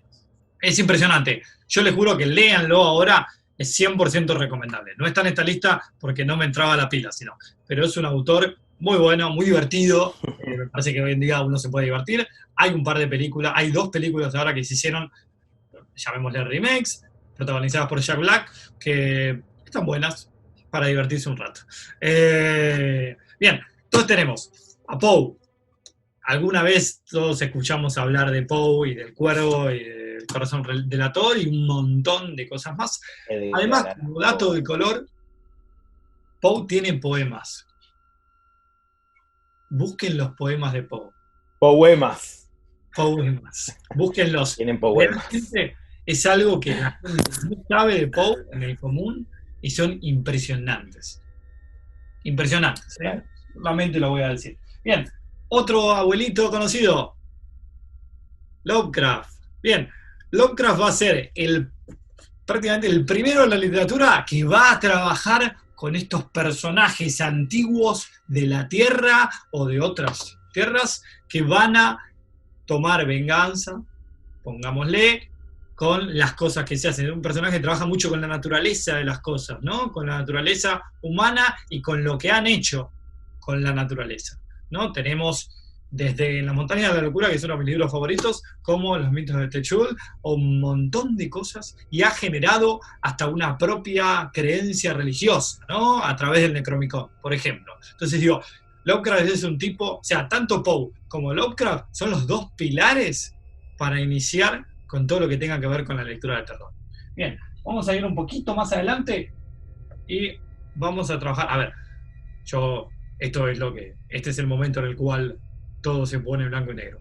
Es impresionante. Yo les juro que léanlo ahora, es 100% recomendable. No está en esta lista porque no me entraba la pila, sino. Pero es un autor muy bueno, muy divertido. Me parece que hoy en día uno se puede divertir. Hay un par de películas, hay 2 películas ahora que se hicieron, llamémosle remakes, protagonizadas por Jack Black, que están buenas para divertirse un rato. Bien, entonces tenemos a Poe. Alguna vez todos escuchamos hablar de Poe y del Cuervo y del Corazón Delator y un montón de cosas más. Además, Edgar como Allan dato de Poe. color, Poe tiene poemas. Busquen los poemas de Poe. Poemas. Poemas. Búsquenlos. Tienen poemas. Realmente es algo que la gente no sabe de Poe en el común y son impresionantes. Impresionantes, ¿eh? Claro. Solamente lo voy a decir. Bien, otro abuelito conocido, Lovecraft. Bien, Lovecraft va a ser prácticamente el primero en la literatura que va a trabajar con estos personajes antiguos de la Tierra o de otras tierras que van a tomar venganza, pongámosle, con las cosas que se hacen. Es un personaje que trabaja mucho con la naturaleza de las cosas, ¿no? Con la naturaleza humana y con lo que han hecho con la naturaleza, ¿no? Tenemos desde La montaña de la locura, que es uno de mis libros favoritos, como Los mitos de Techul, o un montón de cosas, y ha generado hasta una propia creencia religiosa, ¿no? A través del Necronomicon, por ejemplo. Entonces digo, Lovecraft es un tipo, o sea, tanto Poe como Lovecraft son los dos pilares para iniciar con todo lo que tenga que ver con la lectura de terror. Bien, vamos a ir un poquito más adelante y vamos a trabajar. A ver, este es el momento en el cual todo se pone blanco y negro.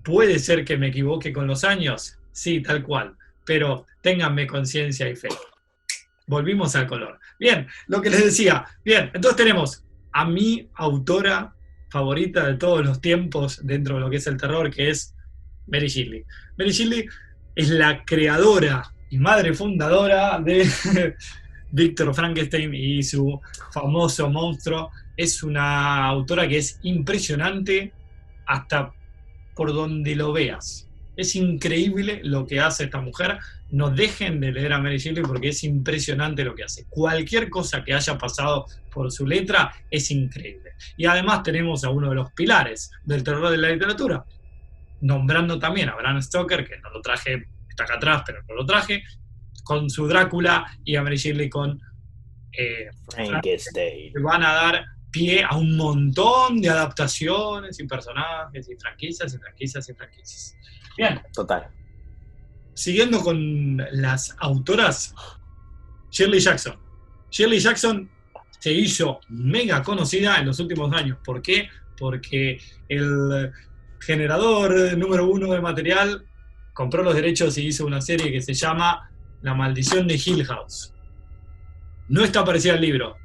¿Puede ser que me equivoque con los años? Sí, tal cual. Pero ténganme conciencia y fe. Volvimos al color. Bien, lo que les decía. Bien, entonces tenemos a mi autora favorita de todos los tiempos dentro de lo que es el terror, que es Mary Shelley. Mary Shelley es la creadora y madre fundadora de Víctor Frankenstein y su famoso monstruo. Es una autora que es impresionante hasta por donde lo veas. Es increíble lo que hace esta mujer. No dejen de leer a Mary Shelley porque es impresionante lo que hace. Cualquier cosa que haya pasado por su letra es increíble. Y además tenemos a uno de los pilares del terror de la literatura, nombrando también a Bram Stoker, que no lo traje, está acá atrás, pero no lo traje, con su Drácula, y a Mary Shelley con Frankenstein. que van a dar pie a un montón de adaptaciones y personajes y franquicias y franquicias y franquicias. Bien. Total. Siguiendo con las autoras, Shirley Jackson. Shirley Jackson se hizo mega conocida en los últimos años. ¿Por qué? Porque el generador número 1 de material compró los derechos y hizo una serie que se llama La maldición de Hill House. No está parecida al libro,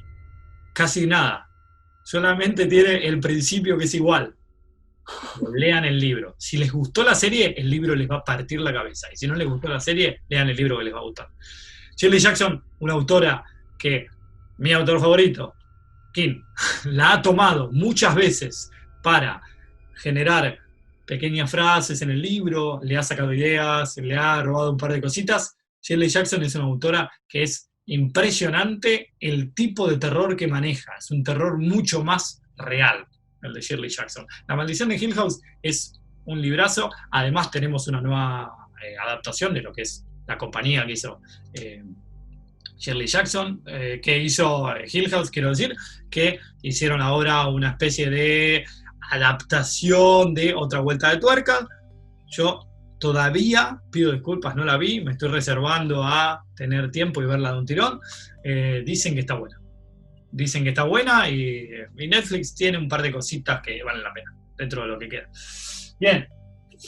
casi nada. Solamente tiene el principio que es igual. Lean el libro. Si les gustó la serie, el libro les va a partir la cabeza. Y si no les gustó la serie, lean el libro que les va a gustar. Shirley Jackson, una autora que mi autor favorito, King, la ha tomado muchas veces para generar pequeñas frases en el libro, le ha sacado ideas, le ha robado un par de cositas. Shirley Jackson es una autora que es impresionante el tipo de terror que maneja. Es un terror mucho más real, el de Shirley Jackson. La maldición de Hill House es un librazo. Además tenemos una nueva adaptación de lo que es la compañía que hizo Shirley Jackson, que hizo Hill House, quiero decir, que hicieron ahora una especie de adaptación de Otra vuelta de tuerca. Yo todavía pido disculpas, no la vi, me estoy reservando a tener tiempo y verla de un tirón. Dicen que está buena. Dicen que está buena y Netflix tiene un par de cositas que valen la pena dentro de lo que queda. Bien,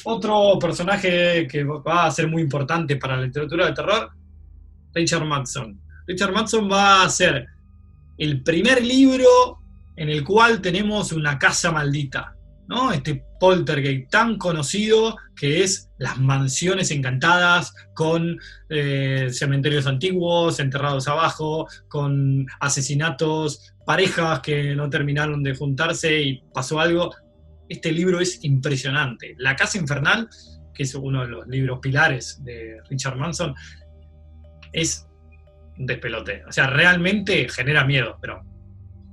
otro personaje que va a ser muy importante para la literatura de terror, Richard Matheson. Richard Matheson va a ser el primer libro en el cual tenemos una casa maldita, ¿no? Este poltergeist tan conocido que es las mansiones encantadas con cementerios antiguos enterrados abajo, con asesinatos, parejas que no terminaron de juntarse y pasó algo. Este libro es impresionante. La Casa Infernal, que es uno de los libros pilares de Richard Matheson, es un despelote. O sea, realmente genera miedo, pero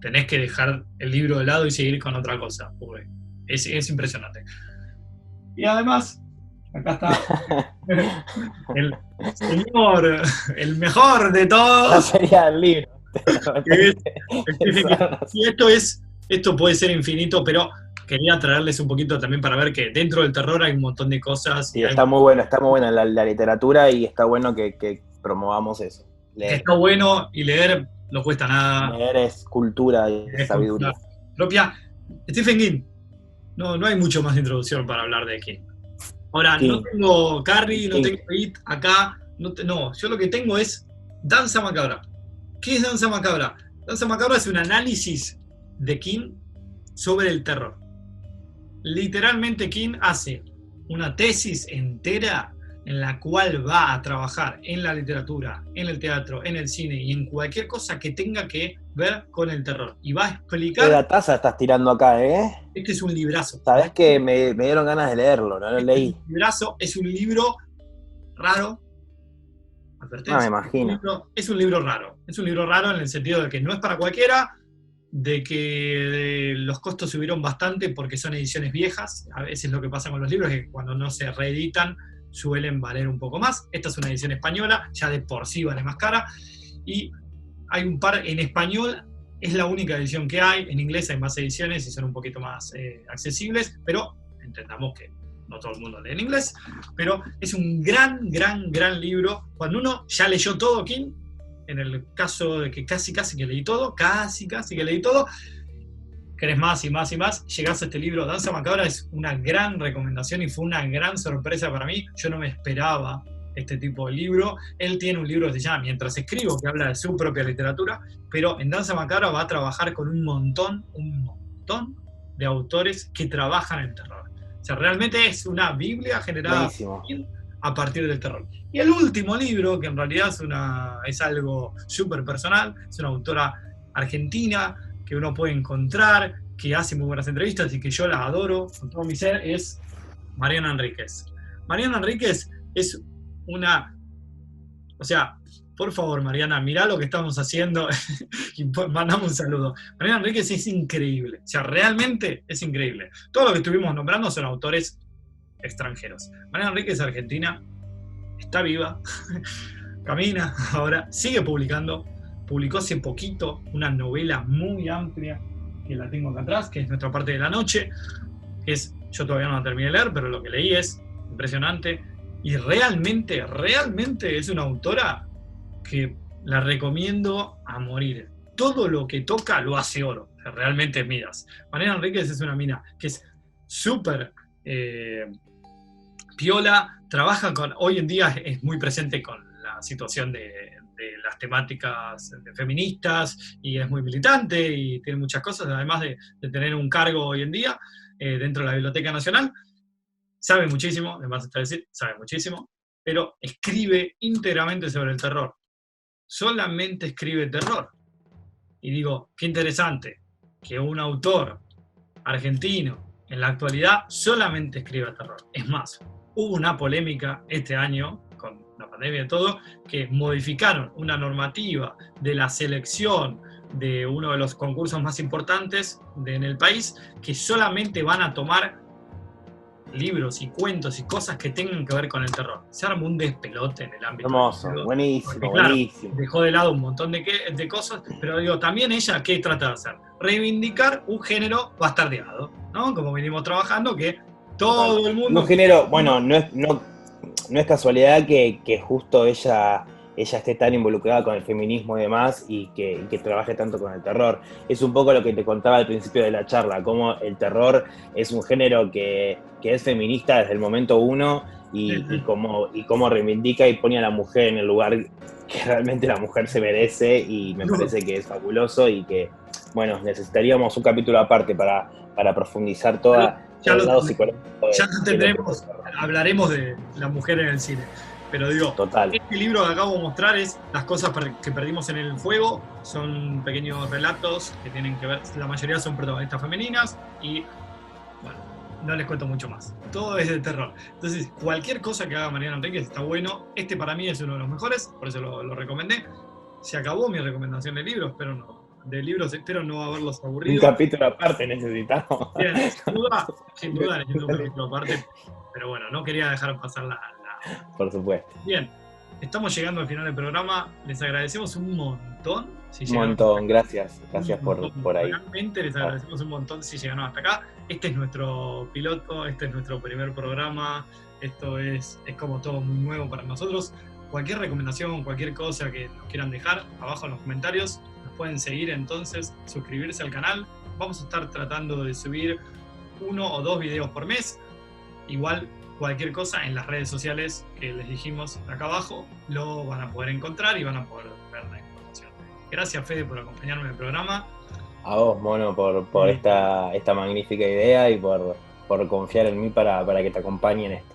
tenés que dejar el libro de lado y seguir con otra cosa, porque es impresionante. Y además, acá está el señor, el mejor de todos. No sería el libro. Y esto puede ser infinito, pero quería traerles un poquito también para ver que dentro del terror hay un montón de cosas. Sí, está muy buena la literatura y está bueno que promovamos eso. Leer. Está bueno y leer no cuesta nada. Leer es cultura y es sabiduría. Propia. Stephen King. No hay mucho más de introducción para hablar de King. Ahora, King. No tengo Carrie, no tengo It acá. No, yo lo que tengo es Danza Macabra. ¿Qué es Danza Macabra? Danza Macabra es un análisis de King sobre el terror. Literalmente King hace una tesis entera en la cual va a trabajar en la literatura, en el teatro, en el cine y en cualquier cosa que tenga que ver con el terror. Y va a explicar... ¿Qué dataza estás tirando acá, Este es un librazo. Sabés que me dieron ganas de leerlo, no lo leí. Un librazo, es un libro raro. No, me Advertencia. imagino. Es un libro raro. Es un libro raro en el sentido de que no es para cualquiera, de que los costos subieron bastante porque son ediciones viejas. A veces lo que pasa con los libros es que cuando no se reeditan suelen valer un poco más. Esta es una edición española, ya de por sí vale más cara. Y hay un par en español, es la única edición que hay. En inglés hay más ediciones y son un poquito más accesibles, pero entendamos que no todo el mundo lee en inglés. Pero es un gran libro. Cuando uno ya leyó todo, King, en el caso de que casi que leí todo, casi que leí todo, querés más y más y más, llegás a este libro. Danza Macabra es una gran recomendación y fue una gran sorpresa para mí. Yo no me esperaba este tipo de libro. Él tiene un libro que se llama Mientras escribo, que habla de su propia literatura, pero en Danza Macabra va a trabajar con un montón de autores que trabajan en terror. O sea, realmente es una Biblia generada Buenísimo. a partir del terror. Y el último libro, que en realidad es algo súper personal, es una autora argentina que uno puede encontrar, que hace muy buenas entrevistas y que yo la adoro con todo mi ser, es Mariana Enríquez. Mariana Enríquez es una... O sea, por favor, Mariana, mirá lo que estamos haciendo y mandamos un saludo. Mariana Enríquez es increíble. O sea, realmente es increíble. Todo lo que estuvimos nombrando son autores extranjeros. Mariana Enríquez es argentina, está viva, camina ahora, sigue publicando. Publicó hace poquito una novela muy amplia, que la tengo acá atrás, que es Nuestra parte de la noche. Yo todavía no la terminé de leer, pero lo que leí es impresionante. Y realmente es una autora que la recomiendo a morir. Todo lo que toca lo hace oro. O sea, realmente es Midas. Mariana Enríquez es una mina que es súper piola, trabaja hoy en día es muy presente con la situación de las temáticas feministas y es muy militante y tiene muchas cosas, además de tener un cargo hoy en día dentro de la Biblioteca Nacional. Sabe muchísimo, además está decir, sabe muchísimo, pero escribe íntegramente sobre el terror. Solamente escribe terror. Y digo, qué interesante que un autor argentino en la actualidad solamente escribe terror. Es más, hubo una polémica este año, con la pandemia y todo, que modificaron una normativa de la selección de uno de los concursos más importantes en el país, que solamente van a tomar libros y cuentos y cosas que tengan que ver con el terror. Se armó un despelote en el ámbito. Hermoso, del buenísimo, porque, claro, buenísimo. dejó de lado un montón de cosas, pero digo, también ella, ¿qué trata de hacer? Reivindicar un género bastardeado, ¿no? Como venimos trabajando, que todo el mundo... Un género, bueno, no es casualidad que justo ella esté tan involucrada con el feminismo y demás y que trabaje tanto con el terror. Es un poco lo que te contaba al principio de la charla, cómo el terror es un género que es feminista desde el momento uno y cómo reivindica y pone a la mujer en el lugar que realmente la mujer se merece, y me parece que es fabuloso y que, bueno, necesitaríamos un capítulo aparte para profundizar todo el lado psicológico. Ya no tendremos, hablaremos de la mujer en el cine. Pero digo, total. Este libro que acabo de mostrar es Las cosas que perdimos en el fuego. Son pequeños relatos que tienen que ver, la mayoría son protagonistas femeninas y, bueno, no les cuento mucho más. Todo es de terror. Entonces, cualquier cosa que haga Mariana Enríquez está bueno. Este para mí es uno de los mejores, por eso lo recomendé. Se acabó mi recomendación de libros, espero no haberlos aburrido. Un capítulo aparte necesitamos. Bien, sin duda necesito un capítulo aparte, pero bueno, no quería dejar pasar la... Por supuesto. Bien, estamos llegando al final del programa. Les agradecemos un montón. Un montón, gracias por ahí. Realmente les agradecemos un montón si llegaron hasta acá. Este es nuestro piloto, este es nuestro primer programa. Esto es como todo muy nuevo para nosotros. Cualquier recomendación, cualquier cosa que nos quieran dejar abajo en los comentarios, nos pueden seguir entonces, suscribirse al canal. Vamos a estar tratando de subir 1 o 2 videos por mes. Igual cualquier cosa en las redes sociales que les dijimos acá abajo lo van a poder encontrar y van a poder ver la información. Gracias, Fede, por acompañarme en el programa. A vos, Mono, por esta magnífica idea y por confiar en mí para que te acompañe en esto.